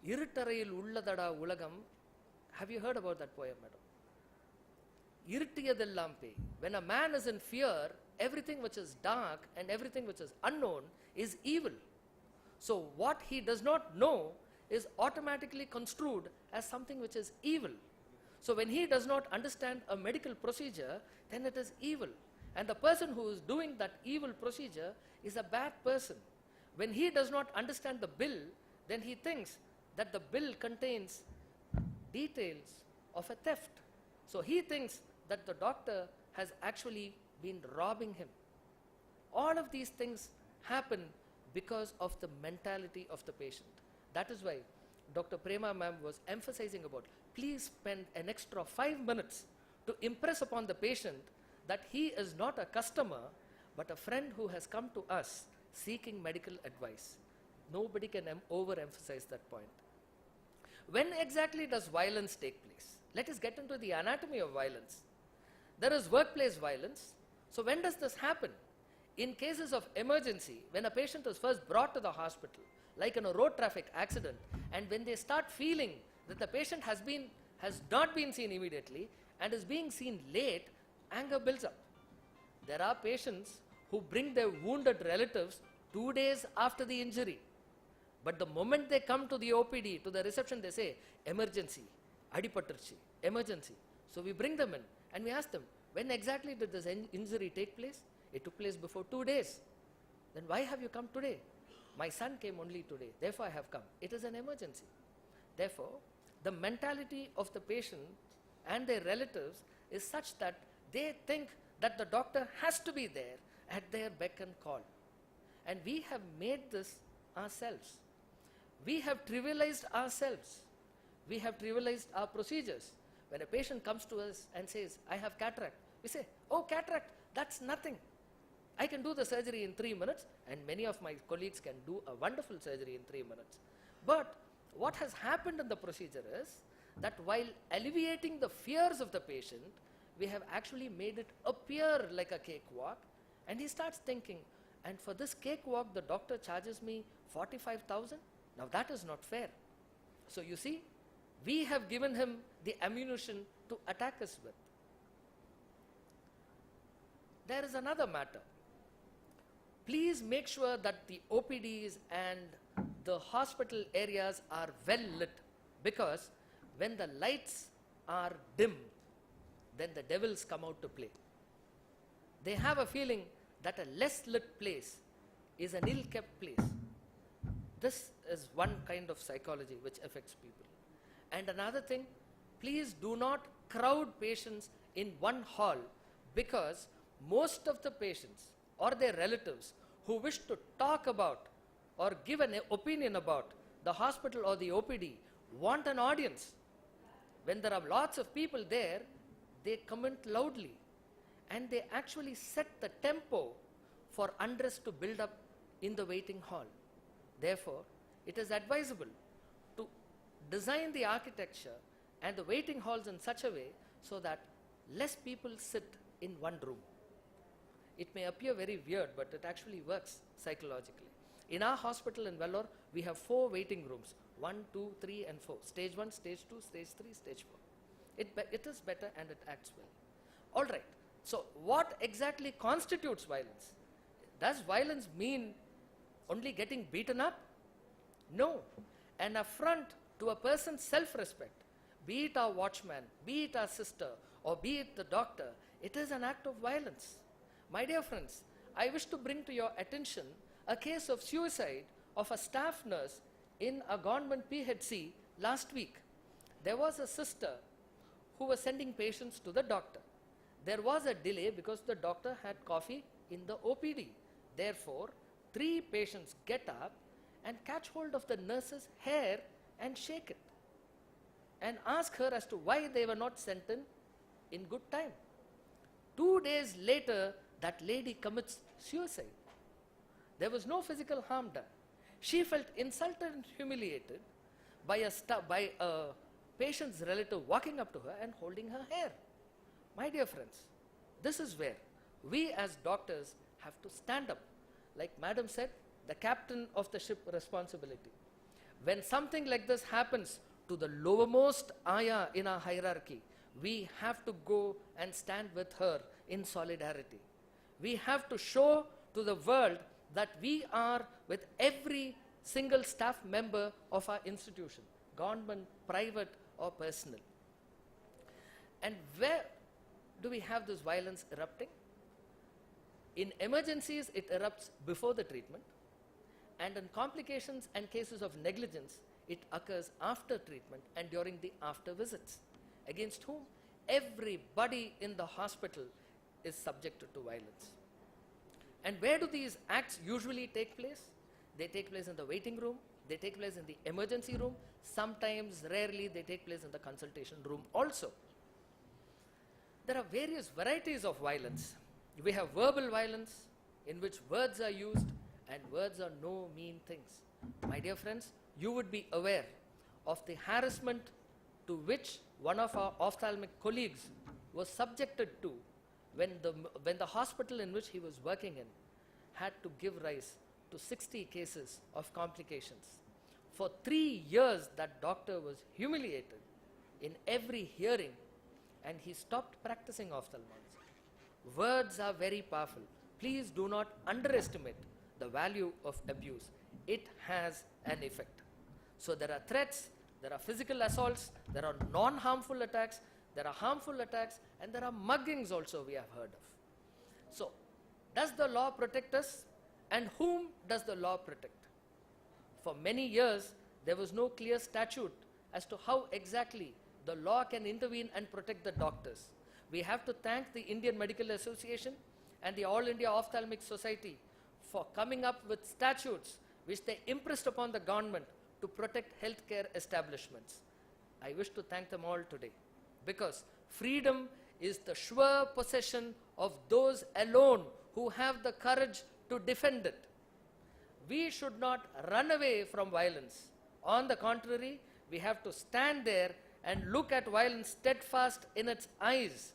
Speaker 3: Iruttarayil ulladada ulagam. Have you heard about that poem, madam? Iruttiyadellam pe. When a man is in fear, everything which is dark and everything which is unknown is evil. So what he does not know is automatically construed as something which is evil. So when he does not understand a medical procedure, then it is evil. And the person who is doing that evil procedure is a bad person. When he does not understand the bill, then he thinks that the bill contains details of a theft. So he thinks that the doctor has actually been robbing him. All of these things happen because of the mentality of the patient. That is why Dr. Prema ma'am was emphasizing about, please spend an extra 5 minutes to impress upon the patient that he is not a customer, but a friend who has come to us seeking medical advice. Nobody can overemphasize that point. When exactly does violence take place? Let us get into the anatomy of violence. There is workplace violence. So when does this happen? In cases of emergency, when a patient is first brought to the hospital, like in a road traffic accident, and when they start feeling that the patient has not been seen immediately and is being seen late, anger builds up. There are patients who bring their wounded relatives 2 days after the injury. But the moment they come to the OPD, to the reception, they say, emergency, adipattarchi, emergency. So we bring them in and we ask them, when exactly did this injury take place? It took place before 2 days. Then why have you come today? My son came only today, therefore I have come. It is an emergency. Therefore, the mentality of the patient and their relatives is such that they think that the doctor has to be there at their beck and call. And we have made this ourselves. We have trivialized ourselves. We have trivialized our procedures. When a patient comes to us and says, I have cataract, we say, oh, cataract, that's nothing. I can do the surgery in 3 minutes, and many of my colleagues can do a wonderful surgery in 3 minutes. But what has happened in the procedure is that while alleviating the fears of the patient, we have actually made it appear like a cakewalk, and he starts thinking, and for this cakewalk, the doctor charges me 45,000? Now that is not fair. So you see, we have given him the ammunition to attack us with. There is another matter. Please make sure that the OPDs and the hospital areas are well lit, because when the lights are dim, then the devils come out to play. They have a feeling that a less lit place is an ill-kept place. This is one kind of psychology which affects people. And another thing, please do not crowd patients in one hall, because most of the patients or their relatives who wish to talk about or give an opinion about the hospital or the OPD want an audience. When there are lots of people there, they comment loudly, and they actually set the tempo for unrest to build up in the waiting hall. Therefore, it is advisable to design the architecture and the waiting halls in such a way so that less people sit in one room. It may appear very weird, but it actually works psychologically. In our hospital in Vellore, we have 4 waiting rooms, 1, 2, 3 and 4. Stage 1, stage 2, stage 3, stage 4. It is better and it acts well. All right, so what exactly constitutes violence? Does violence mean only getting beaten up? No. An affront to a person's self-respect, be it our watchman, be it our sister, or be it the doctor, it is an act of violence. My dear friends, I wish to bring to your attention a case of suicide of a staff nurse in a government PHC last week. There was a sister who was sending patients to the doctor. There was a delay because the doctor had coffee in the OPD. Therefore, 3 patients get up and catch hold of the nurse's hair and shake it and ask her as to why they were not sent in good time. 2 days later, that lady commits suicide. There was no physical harm done. She felt insulted and humiliated by a patient's relative walking up to her and holding her hair. My dear friends, this is where we as doctors have to stand up. Like Madam said, the captain of the ship responsibility. When something like this happens to the lowermost ayah in our hierarchy, we have to go and stand with her in solidarity. We have to show to the world that we are with every single staff member of our institution, government, private or personal. And where do we have this violence erupting? In emergencies, it erupts before the treatment, and in complications and cases of negligence, it occurs after treatment and during the after visits, against whom everybody in the hospital is subjected to violence. And where do these acts usually take place? They take place in the waiting room, they take place in the emergency room, sometimes, rarely, they take place in the consultation room also. There are various varieties of violence. We have verbal violence, in which words are used, and words are no mean things. My dear friends, you would be aware of the harassment to which one of our ophthalmic colleagues was subjected to when the hospital in which he was working in had to give rise to 60 cases of complications. For 3 years, that doctor was humiliated in every hearing, and he stopped practicing ophthalmology. Words are very powerful. Please do not underestimate the value of abuse. It has an effect. So there are threats, there are physical assaults, there are non-harmful attacks, there are harmful attacks, and there are muggings also we have heard of. So, does the law protect us? And whom does the law protect? For many years, there was no clear statute as to how exactly the law can intervene and protect the doctors. We have to thank the Indian Medical Association and the All India Ophthalmic Society for coming up with statutes which they impressed upon the government to protect healthcare establishments. I wish to thank them all today, because freedom is the sure possession of those alone who have the courage to defend it. We should not run away from violence. On the contrary, we have to stand there and look at violence steadfast in its eyes,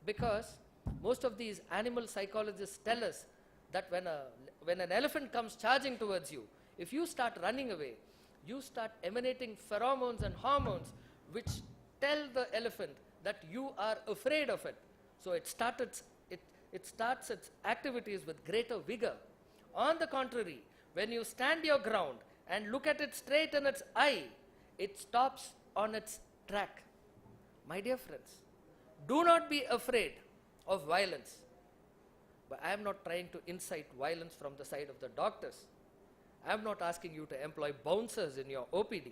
Speaker 3: because most of these animal psychologists tell us that when an elephant comes charging towards you, if you start running away, you start emanating pheromones and hormones which tell the elephant that you are afraid of it. So it starts its activities with greater vigor. On the contrary, when you stand your ground and look at it straight in its eye, it stops on its track. My dear friends, do not be afraid of violence. But I am not trying to incite violence from the side of the doctors. I am not asking you to employ bouncers in your OPD.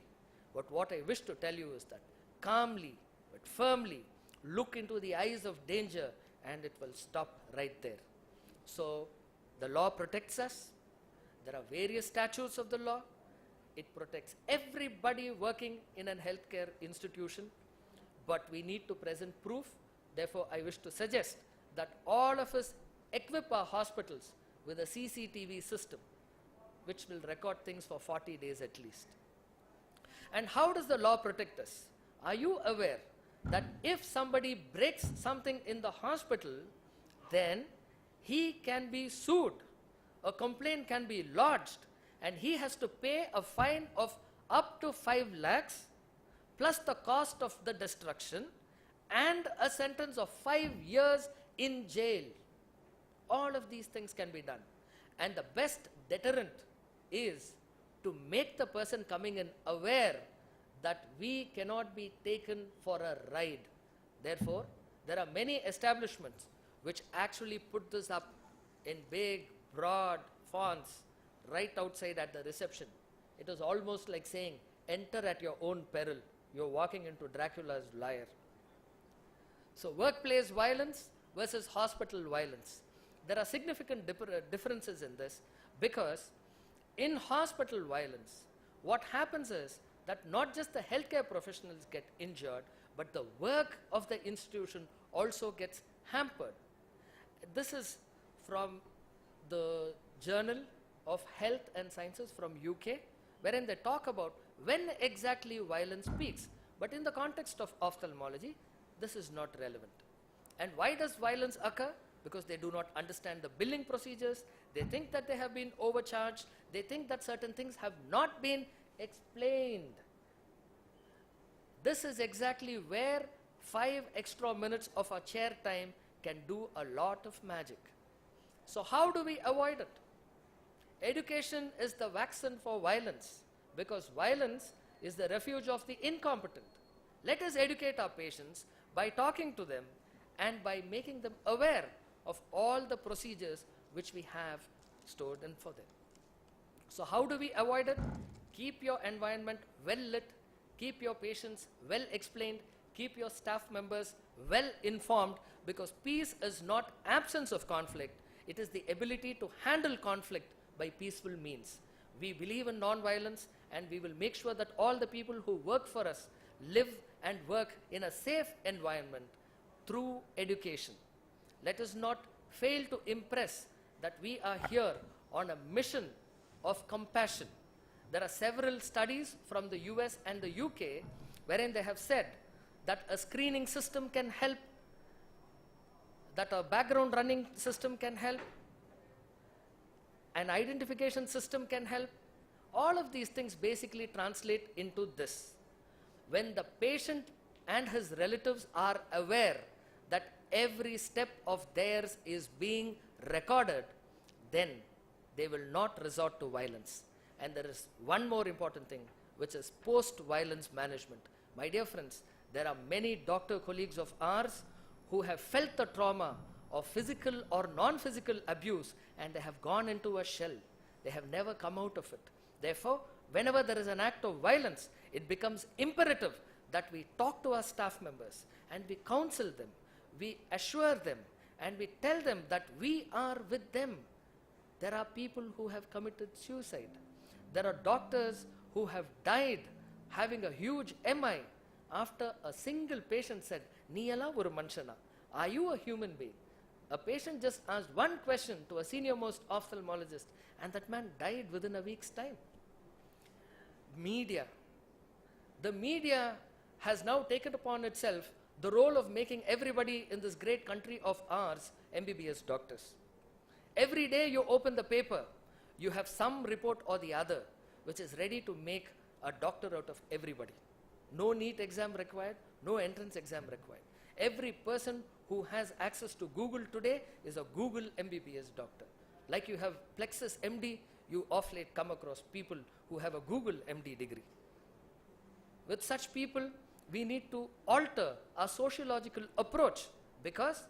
Speaker 3: But what I wish to tell you is that calmly but firmly look into the eyes of danger, and it will stop right there. So the law protects us. There are various statutes of the law. It protects everybody working in a healthcare institution, but we need to present proof. Therefore, I wish to suggest that all of us equip our hospitals with a CCTV system which will record things for 40 days at least. And how does the law protect us? Are you aware that if somebody breaks something in the hospital, then he can be sued, a complaint can be lodged, and he has to pay a fine of up to 5 lakhs plus the cost of the destruction and a sentence of 5 years in jail. All of these things can be done. And the best deterrent is to make the person coming in aware that we cannot be taken for a ride. Therefore, there are many establishments which actually put this up in big, broad fonts right outside at the reception. It is almost like saying, enter at your own peril. You're walking into Dracula's lair. So workplace violence versus hospital violence. There are significant differences in this, because in hospital violence, what happens is that not just the healthcare professionals get injured, but the work of the institution also gets hampered. This is from the Journal of Health and Sciences from UK, wherein they talk about when exactly violence peaks. But in the context of ophthalmology, this is not relevant. And why does violence occur? Because they do not understand the billing procedures. They think that they have been overcharged. They think that certain things have not been explained. This is exactly where 5 extra minutes of our chair time can do a lot of magic. So how do we avoid it? Education is the vaccine for violence, because violence is the refuge of the incompetent. Let us educate our patients by talking to them and by making them aware of all the procedures which we have stored in for them. So how do we avoid it? Keep your environment well lit, keep your patients well explained, keep your staff members well informed, because peace is not absence of conflict, it is the ability to handle conflict by peaceful means. We believe in non-violence, and we will make sure that all the people who work for us live and work in a safe environment through education. Let us not fail to impress that we are here on a mission of compassion. There are several studies from the US and the UK wherein they have said that a screening system can help, that a background running system can help, an identification system can help. All of these things basically translate into this. When the patient and his relatives are aware that every step of theirs is being recorded, then they will not resort to violence. And there is one more important thing, which is post-violence management. My dear friends, there are many doctor colleagues of ours who have felt the trauma of physical or non-physical abuse, and they have gone into a shell. They have never come out of it. Therefore, whenever there is an act of violence, it becomes imperative that we talk to our staff members and we counsel them, we assure them, and we tell them that we are with them. There are people who have committed suicide. There are doctors who have died having a huge MI after a single patient said, "Niyala oru manshana." Are you a human being? A patient just asked one question to a senior-most ophthalmologist, and that man died within a week's time. Media. The media has now taken upon itself the role of making everybody in this great country of ours MBBS doctors. Every day you open the paper, you have some report or the other which is ready to make a doctor out of everybody. No NEET exam required, no entrance exam required. Every person who has access to Google today is a Google MBBS doctor. Like you have Plexus MD, you of late come across people who have a Google MD degree. With such people, we need to alter our sociological approach, because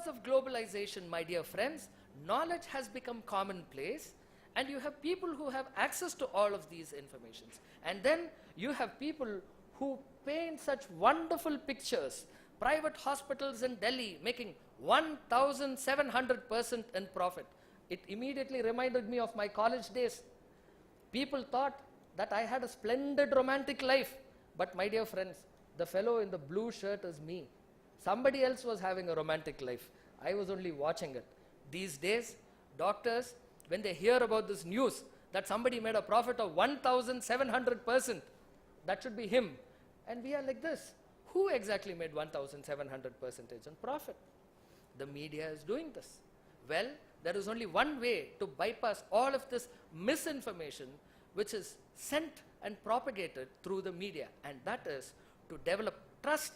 Speaker 3: of globalization, my dear friends, knowledge has become commonplace, and you have people who have access to all of these informations. And then you have people who paint such wonderful pictures. Private hospitals in Delhi making 1,700% in profit. It immediately reminded me of my college days. People thought that I had a splendid romantic life. But my dear friends, the fellow in the blue shirt is me. Somebody else was having a romantic life. I was only watching it. These days, doctors, when they hear about this news that somebody made a profit of 1,700%, that should be him. And we are like this. Who exactly made 1,700% in profit? The media is doing this. Well, there is only one way to bypass all of this misinformation which is sent and propagated through the media, and that is to develop trust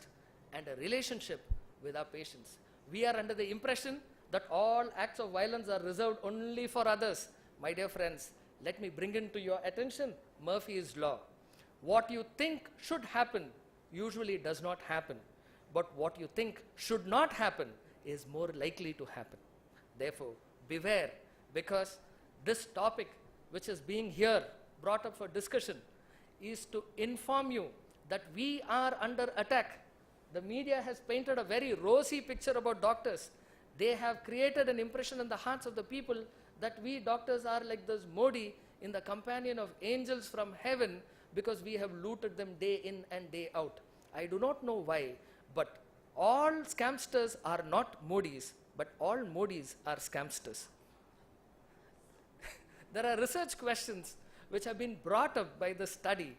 Speaker 3: and a relationship with our patients. We are under the impression that all acts of violence are reserved only for others. My dear friends, let me bring into your attention Murphy's Law. What you think should happen usually does not happen, but what you think should not happen is more likely to happen. Therefore, beware, because this topic which is being here brought up for discussion is to inform you that we are under attack. The media has painted a very rosy picture about doctors. They have created an impression in the hearts of the people that we doctors are like this Modi in the companion of angels from heaven because we have looted them day in and day out. I do not know why, but all scamsters are not Modis, but all Modis are scamsters. There are research questions which have been brought up by the study,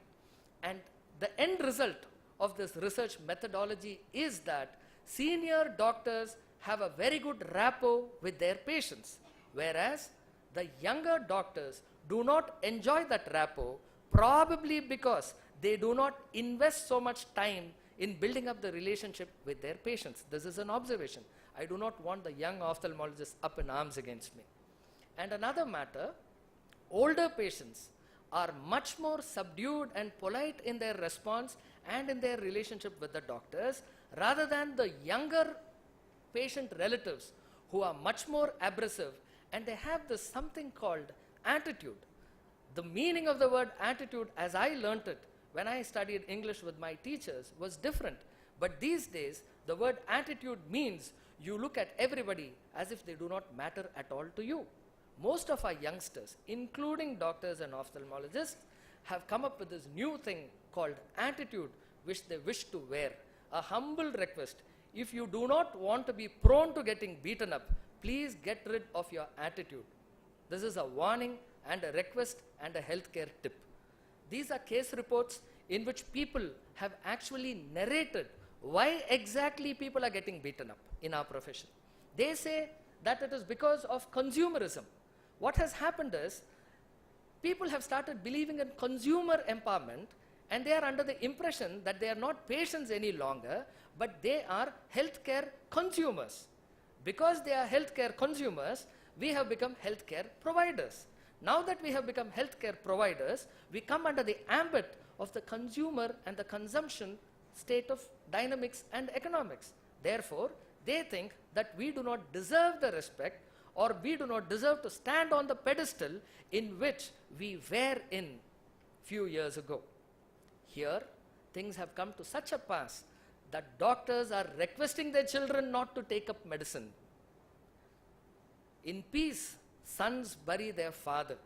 Speaker 3: and the end result of this research methodology is that senior doctors have a very good rapport with their patients, whereas the younger doctors do not enjoy that rapport, probably because they do not invest so much time in building up the relationship with their patients. This is an observation. I do not want the young ophthalmologists up in arms against me. And another matter, older patients are much more subdued and polite in their response and in their relationship with the doctors, rather than the younger patient relatives who are much more abrasive, and they have this something called attitude. The meaning of the word attitude, as I learnt it when I studied English with my teachers, was different. But these days, the word attitude means you look at everybody as if they do not matter at all to you. Most of our youngsters, including doctors and ophthalmologists, have come up with this new thing called attitude, which they wish to wear. A humble request: if you do not want to be prone to getting beaten up, please get rid of your attitude. This is a warning and a request and a healthcare tip. These are case reports in which people have actually narrated why exactly people are getting beaten up in our profession. They say that it is because of consumerism. What has happened is, people have started believing in consumer empowerment, and they are under the impression that they are not patients any longer, but they are healthcare consumers. Because they are healthcare consumers, we have become healthcare providers. Now that we have become healthcare providers, we come under the ambit of the consumer and the consumption state of dynamics and economics. Therefore, they think that we do not deserve the respect, or we do not deserve to stand on the pedestal in which we were in few years ago. Here, things have come to such a pass that doctors are requesting their children not to take up medicine. In peace, sons bury their father.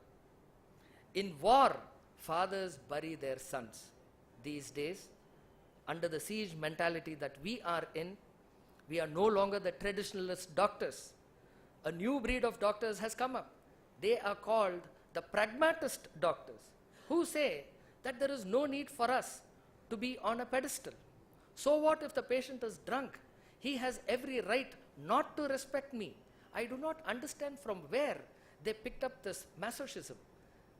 Speaker 3: In war, fathers bury their sons. These days, under the siege mentality that we are in, we are no longer the traditionalist doctors. A new breed of doctors has come up. They are called the pragmatist doctors, who say that there is no need for us to be on a pedestal. So what if the patient is drunk? He has every right not to respect me. I do not understand from where they picked up this masochism.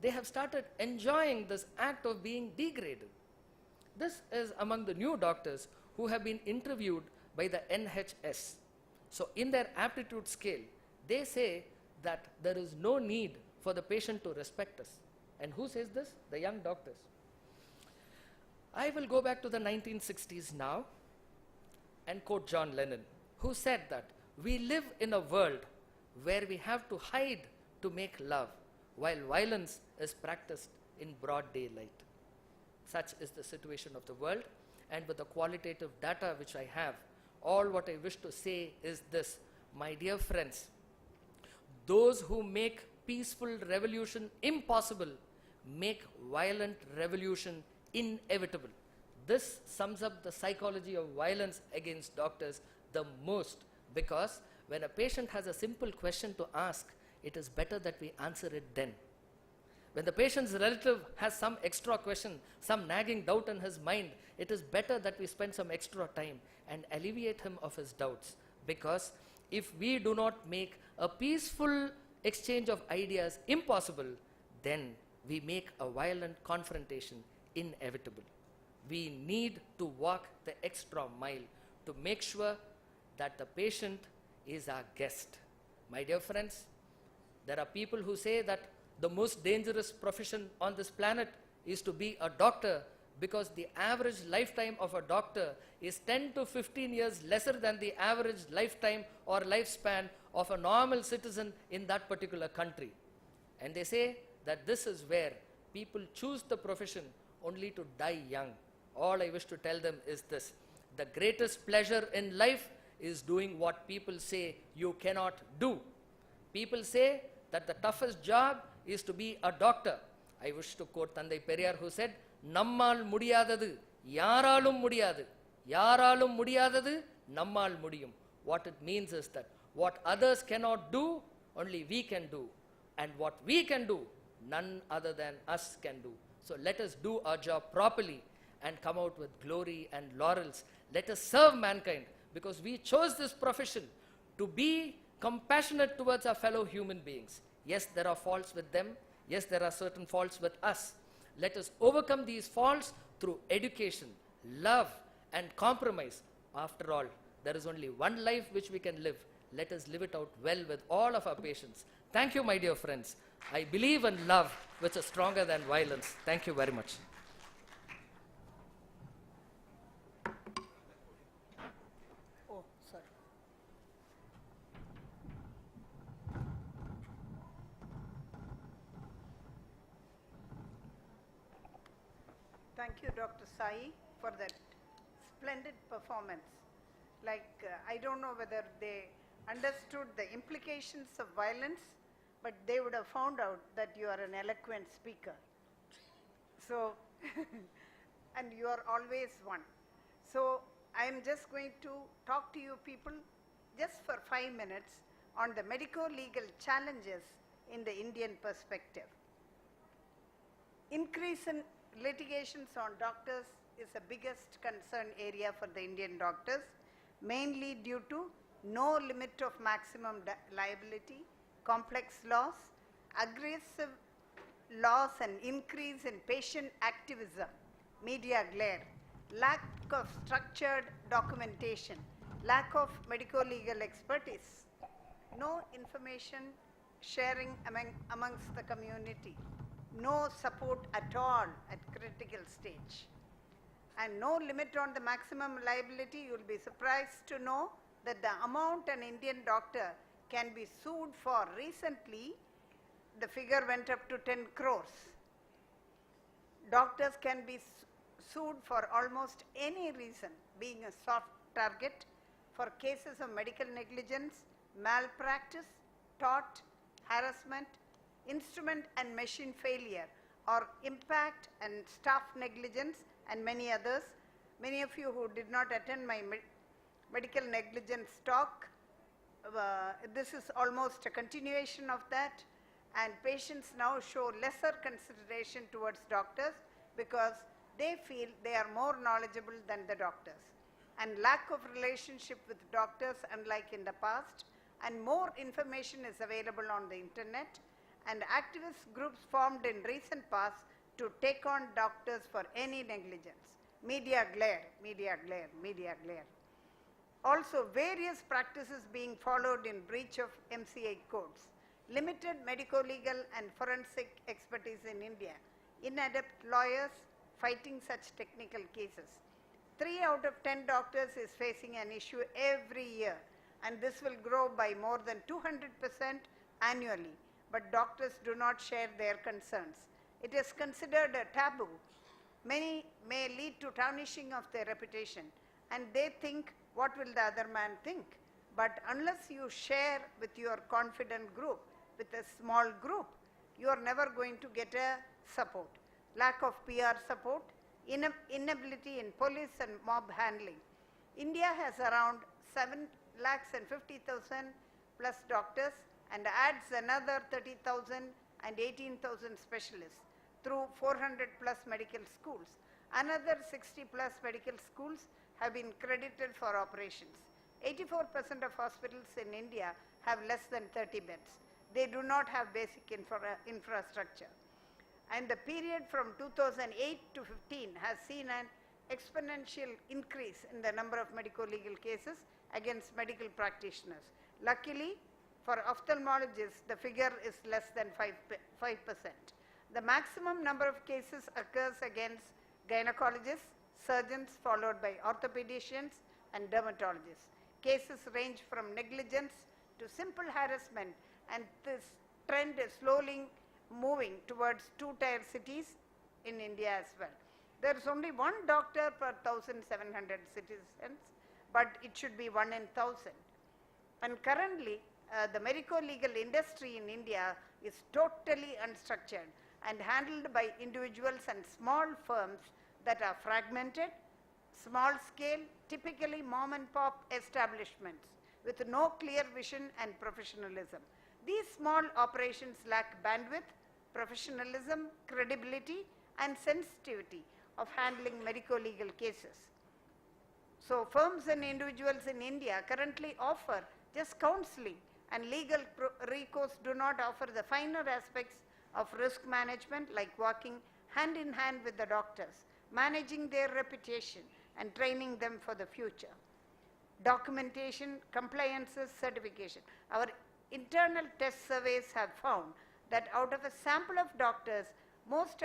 Speaker 3: They have started enjoying this act of being degraded. This is among the new doctors who have been interviewed by the NHS. So in their aptitude scale, they say that there is no need for the patient to respect us. And who says this? The young doctors. I will go back to the 1960s now and quote John Lennon, who said that we live in a world where we have to hide to make love, while violence is practiced in broad daylight. Such is the situation of the world, and with the qualitative data which I have, all what I wish to say is this: my dear friends, those who make peaceful revolution impossible make violent revolution inevitable. This sums up the psychology of violence against doctors the most, because when a patient has a simple question to ask, it is better that we answer it then. When the patient's relative has some extra question, some nagging doubt in his mind, it is better that we spend some extra time and alleviate him of his doubts. Because if we do not make a peaceful exchange of ideas impossible, then we make a violent confrontation inevitable. We need to walk the extra mile to make sure that the patient is our guest. My dear friends, there are people who say that the most dangerous profession on this planet is to be a doctor, because the average lifetime of a doctor is 10 to 15 years lesser than the average lifetime or lifespan of a normal citizen in that particular country. And they say that this is where people choose the profession only to die young. All I wish to tell them is this: the greatest pleasure in life is doing what people say you cannot do. People say that the toughest job is to be a doctor. I wish to quote Thandai Periyar, who said, "Nammal mudiyadadu, yaralum mudiyadu. Yaralum mudiyadadu, nammal mudiyum." What it means is that what others cannot do, only we can do. And what we can do, none other than us can do. So let us do our job properly and come out with glory and laurels. Let us serve mankind, because we chose this profession to be compassionate towards our fellow human beings. Yes, there are faults with them. Yes, there are certain faults with us. Let us overcome these faults through education, love, and compromise. After all, there is only one life which we can live. Let us live it out well with all of our patients. Thank you, my dear friends. I believe in love, which is stronger than violence. Thank you very much.
Speaker 1: Oh, sorry. Thank you, Dr. Sai, for that splendid performance. I don't know whether they understood the implications of violence, but they would have found out that you are an eloquent speaker. So, and you are always one. So, I am just going to talk to you people just for 5 minutes on the medico-legal challenges in the Indian perspective. Increase in litigations on doctors is the biggest concern area for the Indian doctors, mainly due to no limit of maximum liability, complex laws, aggressive laws, and increase in patient activism, media glare, lack of structured documentation, lack of medico-legal expertise, no information sharing amongst the community, no support at all at critical stage, and no limit on the maximum liability. You will be surprised to know that the amount an Indian doctor can be sued for, recently the figure went up to 10 crores. Doctors can be sued for almost any reason, being a soft target for cases of medical negligence, malpractice, tort, harassment, instrument and machine failure, or impact and staff negligence, and many others. Many of you who did not attend my medical negligence talk, this is almost a continuation of that, and patients now show lesser consideration towards doctors because they feel they are more knowledgeable than the doctors, and lack of relationship with doctors unlike in the past, and more information is available on the internet, and activist groups formed in recent past to take on doctors for any negligence. Media glare, media glare, media glare. Also, various practices being followed in breach of MCA codes, limited medico-legal and forensic expertise in India, inadept lawyers fighting such technical cases. 3 out of 10 doctors is facing an issue every year, and this will grow by more than 200% annually, but doctors do not share their concerns. It is considered a taboo. Many may lead to tarnishing of their reputation, and they think, what will the other man think? But unless you share with your confident group, with a small group, you are never going to get a support. Lack of PR support, inability in police and mob handling. India has around 7,50,000 plus doctors and adds another 30,000 and 18,000 specialists through 400 plus medical schools. Another 60 plus medical schools have been credited for operations. 84% of hospitals in India have less than 30 beds. They do not have basic infrastructure. And the period from 2008 to 15 has seen an exponential increase in the number of medico-legal cases against medical practitioners. Luckily, For ophthalmologists, the figure is less than 5%. The maximum number of cases occurs against gynecologists, surgeons followed by orthopedicians and dermatologists. Cases range from negligence to simple harassment, and this trend is slowly moving towards two-tier cities in India as well. There is only one doctor per 1,700 citizens, but it should be 1 in 1,000. And currently, the medico-legal industry in India is totally unstructured and handled by individuals and small firms that are fragmented, small scale, typically mom and pop establishments with no clear vision and professionalism. These small operations lack bandwidth, professionalism, credibility, and sensitivity of handling medico-legal cases. So firms and individuals in India currently offer just counseling, and legal recourse do not offer the finer aspects of risk management, like working hand in hand with the doctors, managing their reputation and training them for the future. Documentation, compliances, certification. Our internal test surveys have found that out of a sample of doctors, most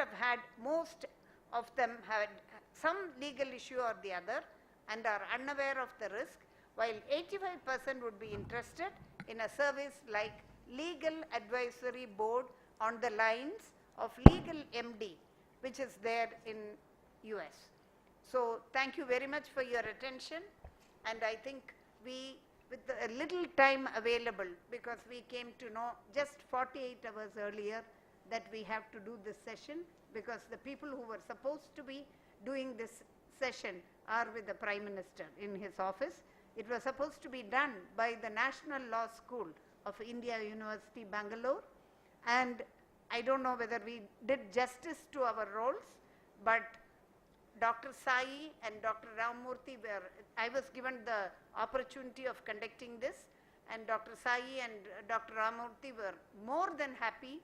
Speaker 1: of them had some legal issue or the other and are unaware of the risk, while 85% would be interested in a service like Legal Advisory Board on the lines of Legal MD, which is there in US. So thank you very much for your attention, and I think with a little time available, because we came to know just 48 hours earlier that we have to do this session, because the people who were supposed to be doing this session are with the Prime Minister in his office. It was supposed to be done by the National Law School of India University, Bangalore, and I don't know whether we did justice to our roles, but Dr. Sai and Dr. Ramurthy I was given the opportunity of conducting this, and Dr. Sai and Dr. Ramurthy were more than happy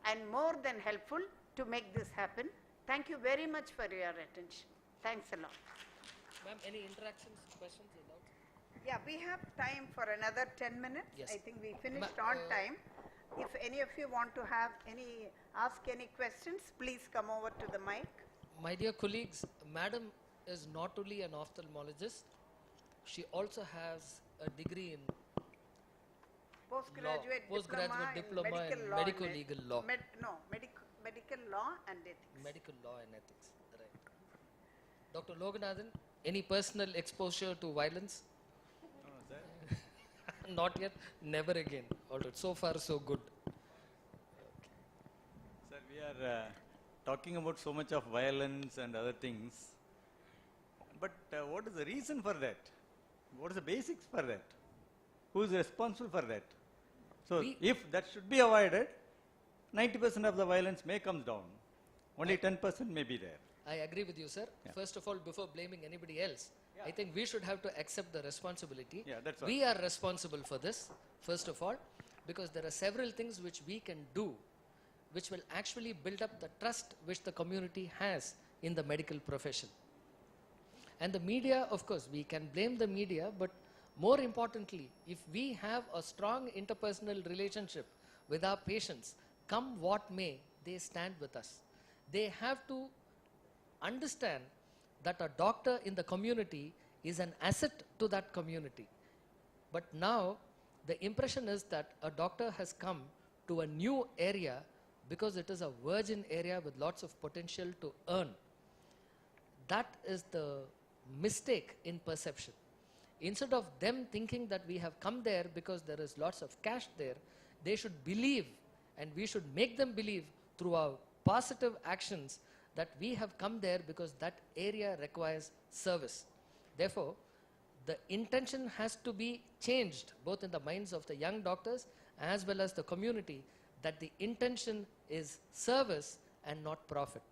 Speaker 1: and more than helpful to make this happen. Thank you very much for your attention. Thanks a lot.
Speaker 3: Ma'am, any interactions, questions, or doubts?
Speaker 1: Yeah, we have time for another 10 minutes.
Speaker 3: Yes.
Speaker 1: I think we finished on time. If any of you want to ask any questions, please come over to the mic.
Speaker 3: My dear colleagues, Madam is not only an ophthalmologist, she also has a degree in
Speaker 1: Postgraduate
Speaker 3: diploma in
Speaker 1: law
Speaker 3: medical
Speaker 1: and
Speaker 3: legal law.
Speaker 1: Medical law and ethics.
Speaker 3: Medical law and ethics, right. Dr. Loganathan, any personal exposure to violence?
Speaker 4: No, sir.
Speaker 3: Not yet, never again. All right, so far so good.
Speaker 4: Sir, we are talking about so much of violence and other things, but what is the reason for that? What is the basics for that? Who is responsible for that? So, if that should be avoided, 90% of the violence may come down. Only 10% may be there.
Speaker 3: I agree with you, sir.
Speaker 4: Yeah.
Speaker 3: First of all, before blaming anybody else, I think we should have to accept the responsibility.
Speaker 4: Yeah, that's
Speaker 3: We are responsible for this, first of all, because there are several things which we can do which will actually build up the trust which the community has in the medical profession. And the media, of course, we can blame the media, but more importantly, if we have a strong interpersonal relationship with our patients, come what may, they stand with us. They have to understand that a doctor in the community is an asset to that community. But now, the impression is that a doctor has come to a new area because it is a virgin area with lots of potential to earn. That is the mistake in perception. Instead of them thinking that we have come there because there is lots of cash there, they should believe, and we should make them believe through our positive actions, that we have come there because that area requires service. Therefore, the intention has to be changed both in the minds of the young doctors as well as the community, that the intention is service and not profit.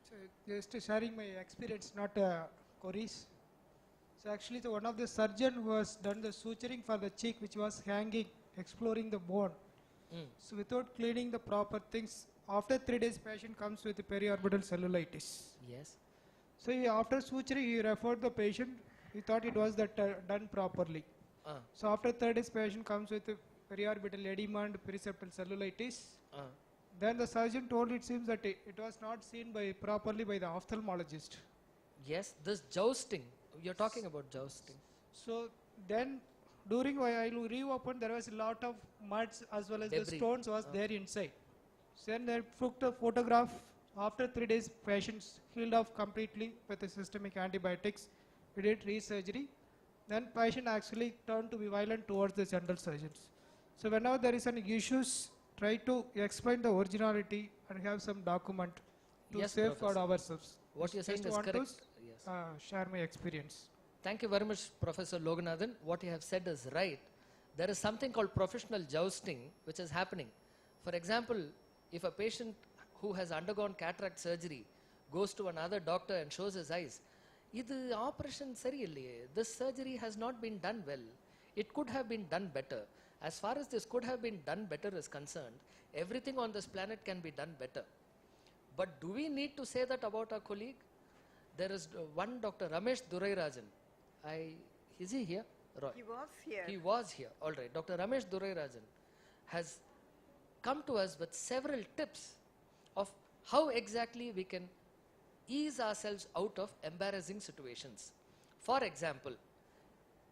Speaker 5: So just sharing my experience, not queries. So actually, one of the surgeon was done the suturing for the cheek, which was hanging, exploring the bone. So without cleaning the proper things, after 3 days, patient comes with periorbital cellulitis.
Speaker 3: Yes.
Speaker 5: So after suturing, he referred the patient. He thought it was done properly. So after third days, patient comes with periorbital edema and periseptal cellulitis. Then the surgeon told it seems that it was not seen properly by the ophthalmologist.
Speaker 3: Yes, this jousting, you're talking about jousting.
Speaker 5: So then during while I reopened, there was a lot of muds as well as the
Speaker 3: Debris.
Speaker 5: stones was there inside. So then they took the photograph. After 3 days, patients healed off completely with the systemic antibiotics. We did re-surgery. Then patient actually turned to be violent towards the general surgeons. So whenever there is any issues, try to explain the originality and have some document to
Speaker 3: Yes,
Speaker 5: safeguard
Speaker 3: Professor.
Speaker 5: ourselves.
Speaker 3: What you're saying
Speaker 5: Just
Speaker 3: is
Speaker 5: want to
Speaker 3: correct. Yes.
Speaker 5: share my experience.
Speaker 3: Thank you very much, Professor Loganathan. What you have said is right. There is something called professional jousting which is happening. For example, if a patient who has undergone cataract surgery goes to another doctor and shows his eyes, இது operation சரியில்லையே, this surgery has not been done well. It could have been done better. As far as this could have been done better is concerned, everything on this planet can be done better. But do we need to say that about our colleague? There is one Dr. Ramesh Durairajan. Is he here? Roy.
Speaker 1: He was here.
Speaker 3: He was here. All right. Dr. Ramesh Durairajan has come to us with several tips of how exactly we can ease ourselves out of embarrassing situations. For example,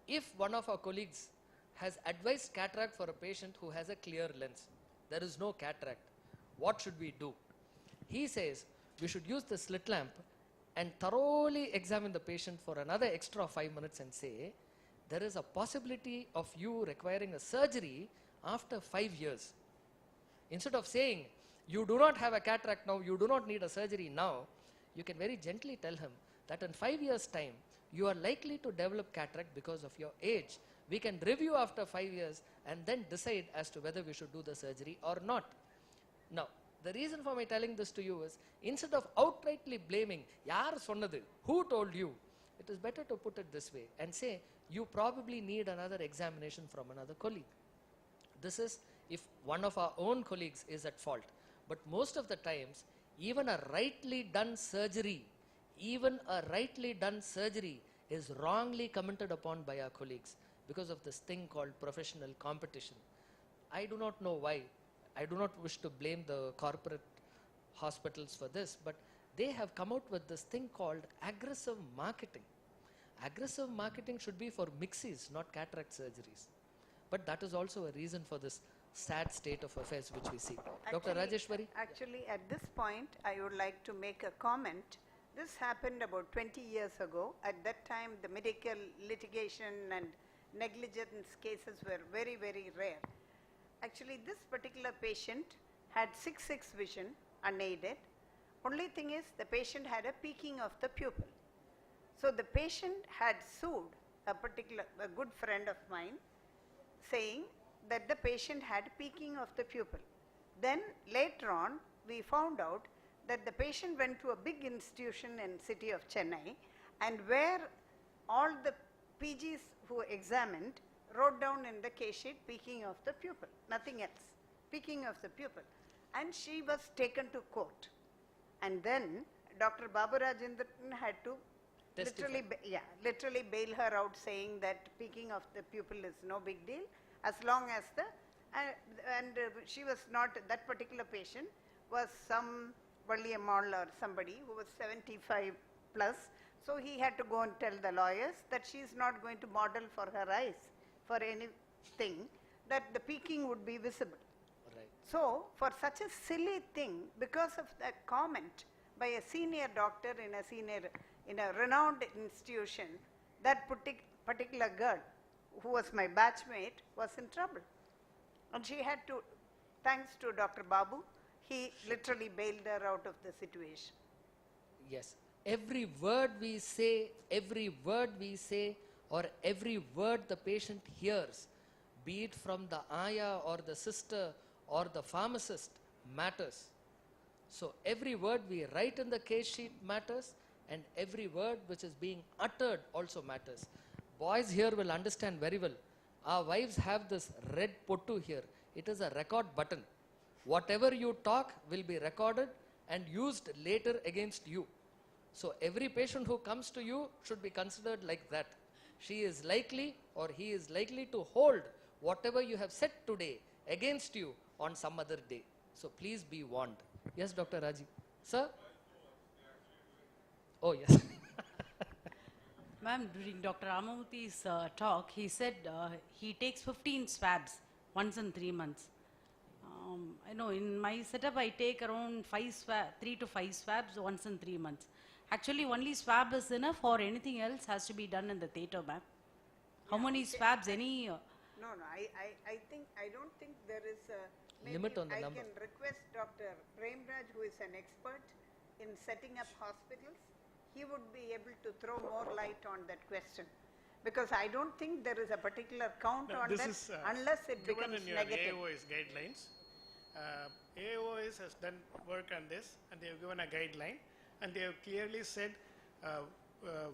Speaker 3: if one of our colleagues has advised cataract for a patient who has a clear lens, there is no cataract, what should we do? He says we should use the slit lamp and thoroughly examine the patient for another extra 5 minutes and say, there is a possibility of you requiring a surgery after 5 years. Instead of saying, you do not have a cataract now, you do not need a surgery now, you can very gently tell him that in 5 years' time, you are likely to develop cataract because of your age. We can review after 5 years and then decide as to whether we should do the surgery or not. Now, the reason for me telling this to you is, instead of outrightly blaming, yaar sonnadu, who told you? It is better to put it this way and say, you probably need another examination from another colleague. This is if one of our own colleagues is at fault. But most of the times, even a rightly done surgery is wrongly commented upon by our colleagues because of this thing called professional competition. I do not know why. I do not wish to blame the corporate hospitals for this, but they have come out with this thing called aggressive marketing. Aggressive marketing should be for mixies, not cataract surgeries. But that is also a reason for this sad state of affairs which we see. Dr. Rajeshwari?
Speaker 1: Actually, at this point, I would like to make a comment. This happened about 20 years ago. At that time, the medical litigation and negligence cases were very, very rare. Actually, this particular patient had 6/6 vision, unaided. Only thing is, the patient had a peaking of the pupil. So the patient had sued a good friend of mine, saying that the patient had peaking of the pupil. Then later on, we found out that the patient went to a big institution in city of Chennai, and where all the PGs who examined wrote down in the case sheet peaking of the pupil, nothing else, peaking of the pupil. And she was taken to court. And then Dr. Babu Rajendran had to literally bail her out, saying that peaking of the pupil is no big deal, as long as she was not, that particular patient was some Valliammal or somebody who was 75 plus. So he had to go and tell the lawyers that she is not going to model for her eyes for anything, that the peaking would be visible.
Speaker 3: Right.
Speaker 1: So for such a silly thing, because of that comment by a senior doctor in a renowned institution, that particular girl who was my batchmate was in trouble. And she had to, thanks to Dr. Babu, he literally bailed her out of the situation.
Speaker 3: Yes. Every word we say, or every word the patient hears, be it from the ayah or the sister or the pharmacist, matters. So every word we write in the case sheet matters, and every word which is being uttered also matters. Boys here will understand very well. Our wives have this red pottu here. It is a record button. Whatever you talk will be recorded and used later against you. So every patient who comes to you should be considered like that. She is likely or he is likely to hold whatever you have said today against you on some other day. So please be warned. Yes, Dr. Raji. Sir? Oh, yes.
Speaker 6: Ma'am, during Dr. Ramamurthy's talk, he said he takes 15 swabs once in 3 months. I know in my setup I take around 3 to 5 swabs once in 3 months. Actually, only swab is enough or anything else has to be done in the theatre, ma'am? How many swabs, any?
Speaker 1: No, I don't think there is a maybe
Speaker 3: Limit on the
Speaker 1: I
Speaker 3: number.
Speaker 1: can request Dr. Premraj, who is an expert in setting up hospitals. He would be able to throw more light on that question. Because I don't think there is a particular count
Speaker 7: No,
Speaker 1: on
Speaker 7: this
Speaker 1: that
Speaker 7: is,
Speaker 1: unless it
Speaker 7: given
Speaker 1: becomes
Speaker 7: in your
Speaker 1: negative.
Speaker 7: AIOS guidelines. AIOS has done work on this and they have given a guideline and they have clearly said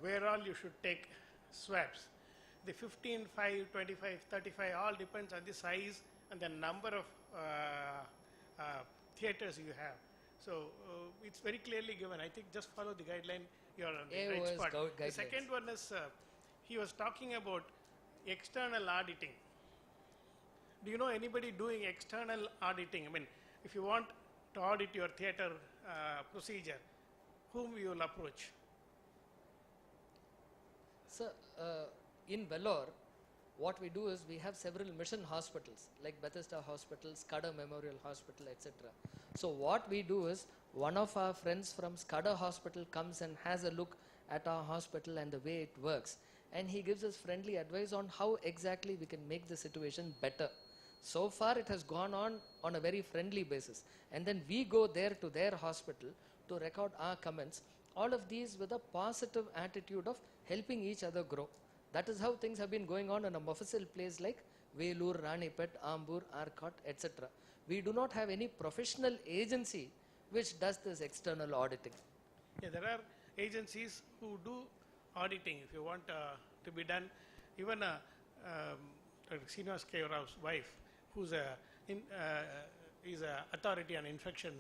Speaker 7: where all you should take swabs. The 15, 5, 25, 35 all depends on the size and the number of theaters you have. So it's very clearly given. I think just follow the guideline. You're on the right
Speaker 3: AIOS
Speaker 7: spot. The
Speaker 3: guidelines.
Speaker 7: second one is he was talking about external auditing. Do you know anybody doing external auditing? I mean, if you want to audit your theater procedure, whom you will approach?
Speaker 3: Sir, in Vellore, what we do is we have several mission hospitals like Bethesda Hospital, Scudder Memorial Hospital, etc. So what we do is one of our friends from Scudder Hospital comes and has a look at our hospital and the way it works. And he gives us friendly advice on how exactly we can make the situation better. So far it has gone on a very friendly basis. And then we go there to their hospital to record our comments. All of these with a positive attitude of helping each other grow. That is how things have been going on in a Mofussil place like Velur, Ranipet, Ambur, Arcot, etc. We do not have any professional agency which does this external auditing.
Speaker 7: Yeah, there are agencies who do auditing if you want to be done. Even Srinivas K. Rao's wife, who's is a authority on infection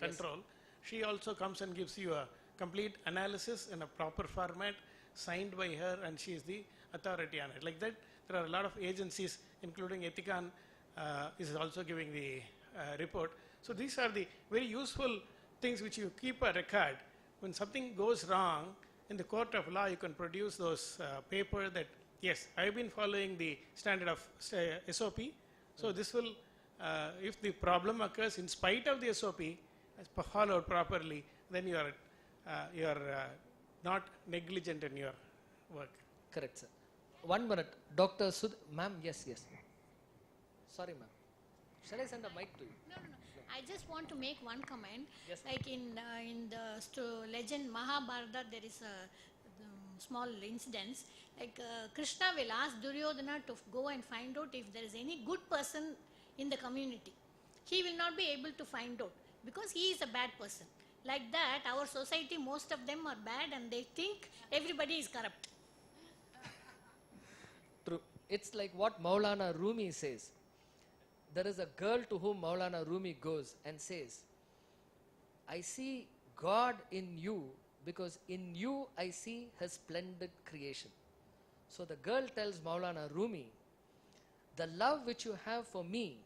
Speaker 7: control, she also comes and gives you a complete analysis in a proper format, signed by her, and she is the authority on it. Like that, there are a lot of agencies, including Ethicon, is also giving the report. So these are the very useful things which you keep a record. When something goes wrong, in the court of law, you can produce those paper that, yes, I've been following the standard of SOP. So this will, if the problem occurs in spite of the SOP, as followed properly, then you are not negligent in your work.
Speaker 3: Correct, sir. 1 minute. Dr. Ma'am, yes. Sorry, ma'am. Shall I send a mic to you?
Speaker 8: No. I just want to make one comment.
Speaker 3: Yes.
Speaker 8: Like in the legend Mahabharata, there is a small incidents. Like Krishna will ask Duryodhana to go and find out if there is any good person in the community. He will not be able to find out because he is a bad person. Like that, our society, most of them are bad and they think everybody is corrupt.
Speaker 3: True. It's like what Maulana Rumi says. There is a girl to whom Maulana Rumi goes and says, I see God in you because in you I see his splendid creation. So the girl tells Maulana Rumi, the love which you have for me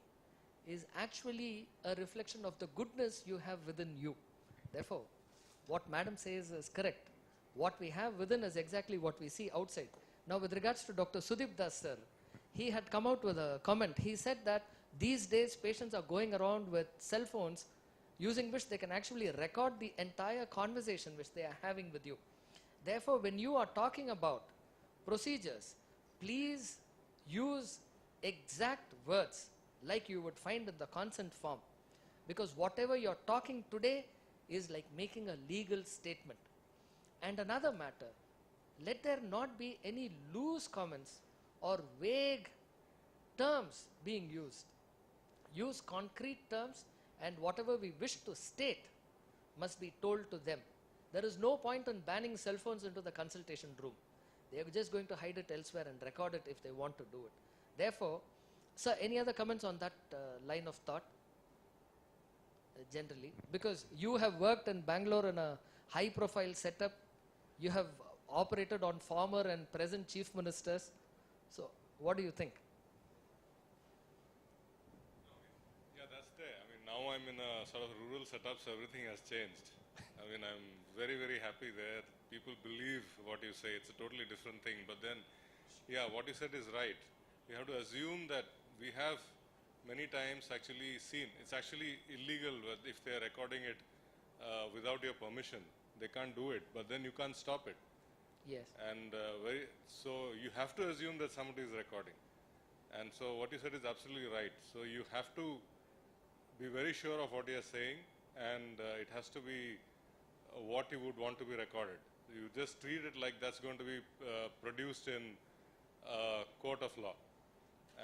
Speaker 3: is actually a reflection of the goodness you have within you. Therefore, what madam says is correct. What we have within is exactly what we see outside. Now with regards to Dr. Sudip Das sir, he had come out with a comment. He said that these days patients are going around with cell phones using which they can actually record the entire conversation which they are having with you. Therefore, when you are talking about procedures, please use exact words like you would find in the consent form. Because whatever you're talking today is like making a legal statement. And another matter, let there not be any loose comments or vague terms being used. Use concrete terms, and whatever we wish to state must be told to them. There is no point in banning cell phones into the consultation room. They are just going to hide it elsewhere and record it if they want to do it. Therefore, sir, any other comments on that line of thought? Generally, because you have worked in Bangalore in a high profile setup. You have operated on former and present chief ministers. So what do you think?
Speaker 9: Yeah, that's there. I mean, now I'm in a sort of rural setup, so everything has changed. I mean, I'm very, very happy there. People believe what you say. It's a totally different thing. But then, yeah, what you said is right. We have to assume that we have many times actually seen, it's actually illegal if they're recording it without your permission. They can't do it, but then you can't stop it.
Speaker 3: Yes.
Speaker 9: And so you have to assume that somebody is recording. And so what you said is absolutely right. So you have to be very sure of what you're saying, and it has to be what you would want to be recorded. You just treat it like that's going to be produced in a court of law.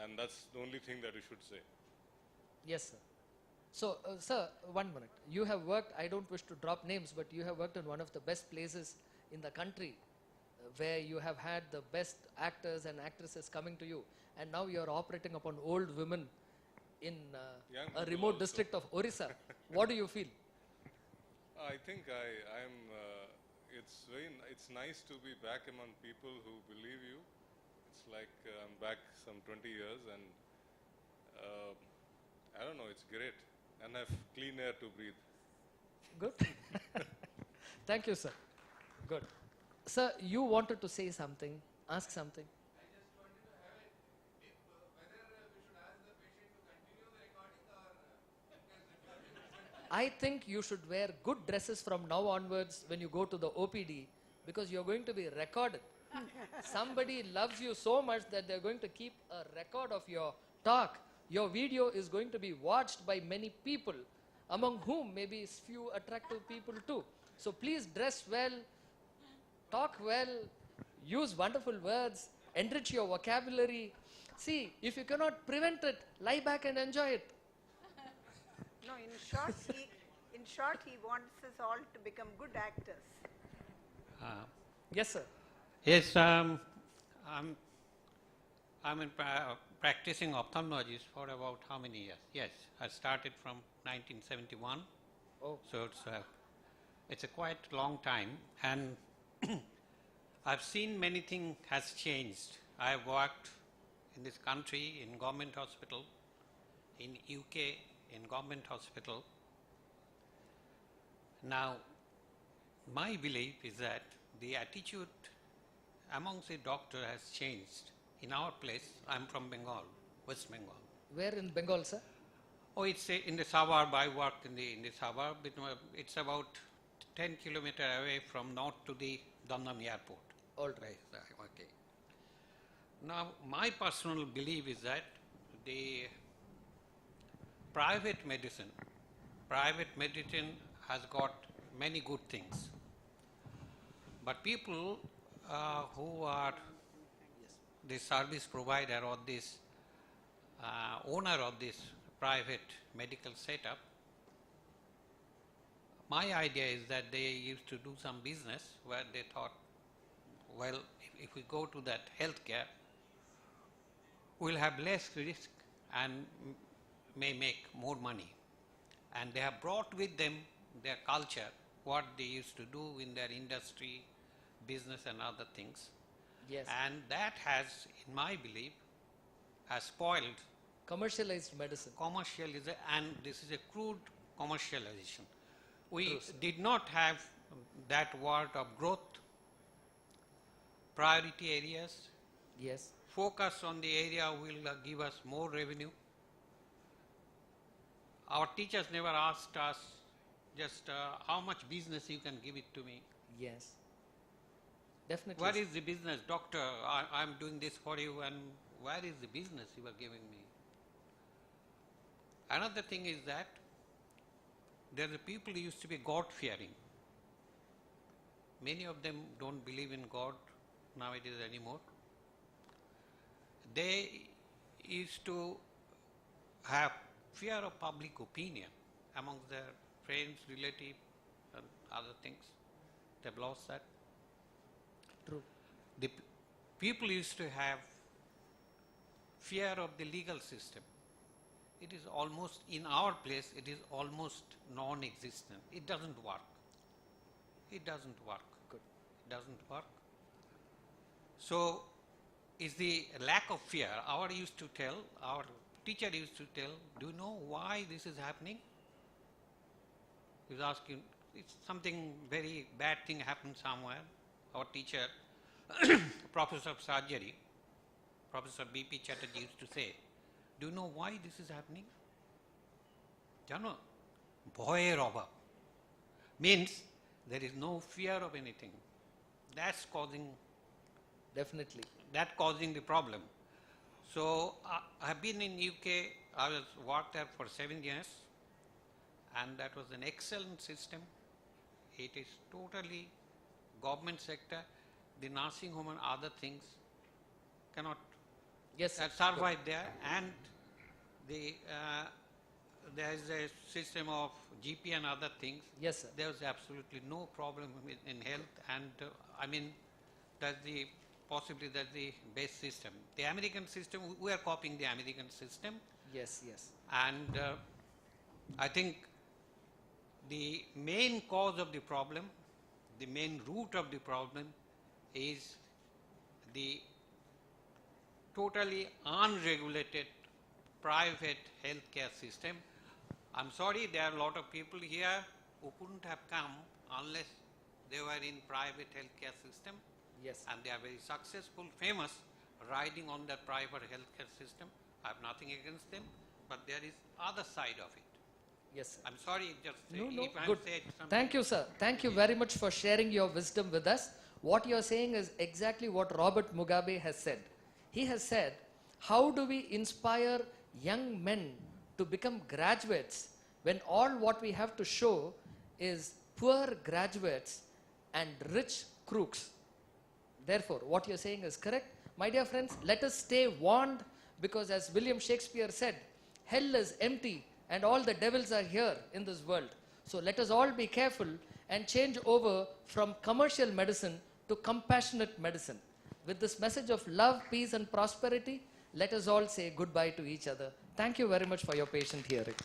Speaker 9: And that's the only thing that you should say.
Speaker 3: Yes, sir. So, sir, 1 minute. You have worked, I don't wish to drop names, but you have worked in one of the best places in the country where you have had the best actors and actresses coming to you, and now you are operating upon old women in
Speaker 9: Young
Speaker 3: a
Speaker 9: people
Speaker 3: remote
Speaker 9: also.
Speaker 3: district of Orissa. What do you feel?
Speaker 9: I think it's nice to be back among people who believe you. It's like I'm back some 20 years, and I don't know, it's great. And have clean air to breathe.
Speaker 3: Good. Thank you, sir. Good. Sir, you wanted to say something, ask something. I think you should wear good dresses from now onwards when you go to the OPD, because you're going to be recorded. Somebody loves you so much that they're going to keep a record of your talk. Your video is going to be watched by many people, among whom maybe few attractive people too. So please dress well, talk well, use wonderful words, enrich your vocabulary. See, if you cannot prevent it, lie back and enjoy it.
Speaker 1: No, in short, he wants us all to become good actors.
Speaker 3: Yes, sir.
Speaker 10: Yes, I'm practicing ophthalmologist for about how many years? Yes, I started from 1971.
Speaker 3: Oh.
Speaker 10: So it's a quite long time, and I've seen many things has changed. I've worked in this country in government hospital, in UK in government hospital. Now, my belief is that the attitude amongst the doctor has changed. In our place, I'm from Bengal, West Bengal.
Speaker 3: Where in Bengal, sir?
Speaker 10: Oh, it's in the suburb. I worked in the suburb. It's about 10 kilometers away from north to the Damdam airport.
Speaker 3: All right.
Speaker 10: Okay. Now, my personal belief is that the private medicine has got many good things. But people who are the service provider or this owner of this private medical setup, my idea is that they used to do some business where they thought, well, if we go to that healthcare, we'll have less risk and may make more money. And they have brought with them their culture, what they used to do in their industry, business and other things.
Speaker 3: Yes.
Speaker 10: And that has, in my belief, has spoiled
Speaker 3: Commercialized medicine.
Speaker 10: commercialism, and this is a crude commercialization. We
Speaker 3: True, sir.
Speaker 10: did not have that word of growth, priority areas,
Speaker 3: Yes.
Speaker 10: focus on the area will give us more revenue. Our teachers never asked us just how much business you can give it to me.
Speaker 3: Yes. Definitely.
Speaker 10: Where
Speaker 3: sir.
Speaker 10: is the business? Doctor, I'm doing this for you, and where is the business you are giving me? Another thing is that there are people who used to be God-fearing. Many of them don't believe in God nowadays anymore. They used to have fear of public opinion amongst their friends, relatives, and other things. They've lost that.
Speaker 3: True.
Speaker 10: The people used to have fear of the legal system. It is almost, in our place, it is almost non-existent. It doesn't work. it doesn't work. Good. It doesn't work. So, is the lack of fear. Our teacher used to tell, do you know why this is happening? He was asking, it's something very bad thing happened somewhere. Our teacher, Professor of Surgery, Professor B.P. Chatterjee used to say, do you know why this is happening? Jano, bhoye roba. Means there is no fear of anything. That's causing the problem. So I have been in UK, I was worked there for 7 years, and that was an excellent system. It is totally government sector. The nursing home and other things cannot survive there, and there is a system of GP and other things.
Speaker 3: Yes, sir.
Speaker 10: There was absolutely no problem in health, and I mean, that's the best system. The American system, we are copying the American system.
Speaker 3: Yes, yes.
Speaker 10: And I think the main cause of the problem, the main root of the problem is the totally unregulated private healthcare system. I'm sorry, there are a lot of people here who couldn't have come unless they were in private healthcare system.
Speaker 3: Yes.
Speaker 10: And they are very successful, famous, riding on that private healthcare system. I have nothing against them, but there is other side of it.
Speaker 3: Yes, sir.
Speaker 10: I'm sorry, just
Speaker 3: No,
Speaker 10: if I
Speaker 3: good.
Speaker 10: said something.
Speaker 3: Thank you, sir. Thank you very much for sharing your wisdom with us. What you are saying is exactly what Robert Mugabe has said. He has said, how do we inspire young men to become graduates when all what we have to show is poor graduates and rich crooks? Therefore, what you are saying is correct. My dear friends, let us stay warned, because as William Shakespeare said, hell is empty and all the devils are here in this world. So let us all be careful and change over from commercial medicine to compassionate medicine. With this message of love, peace and prosperity, let us all say goodbye to each other. Thank you very much for your patient hearing.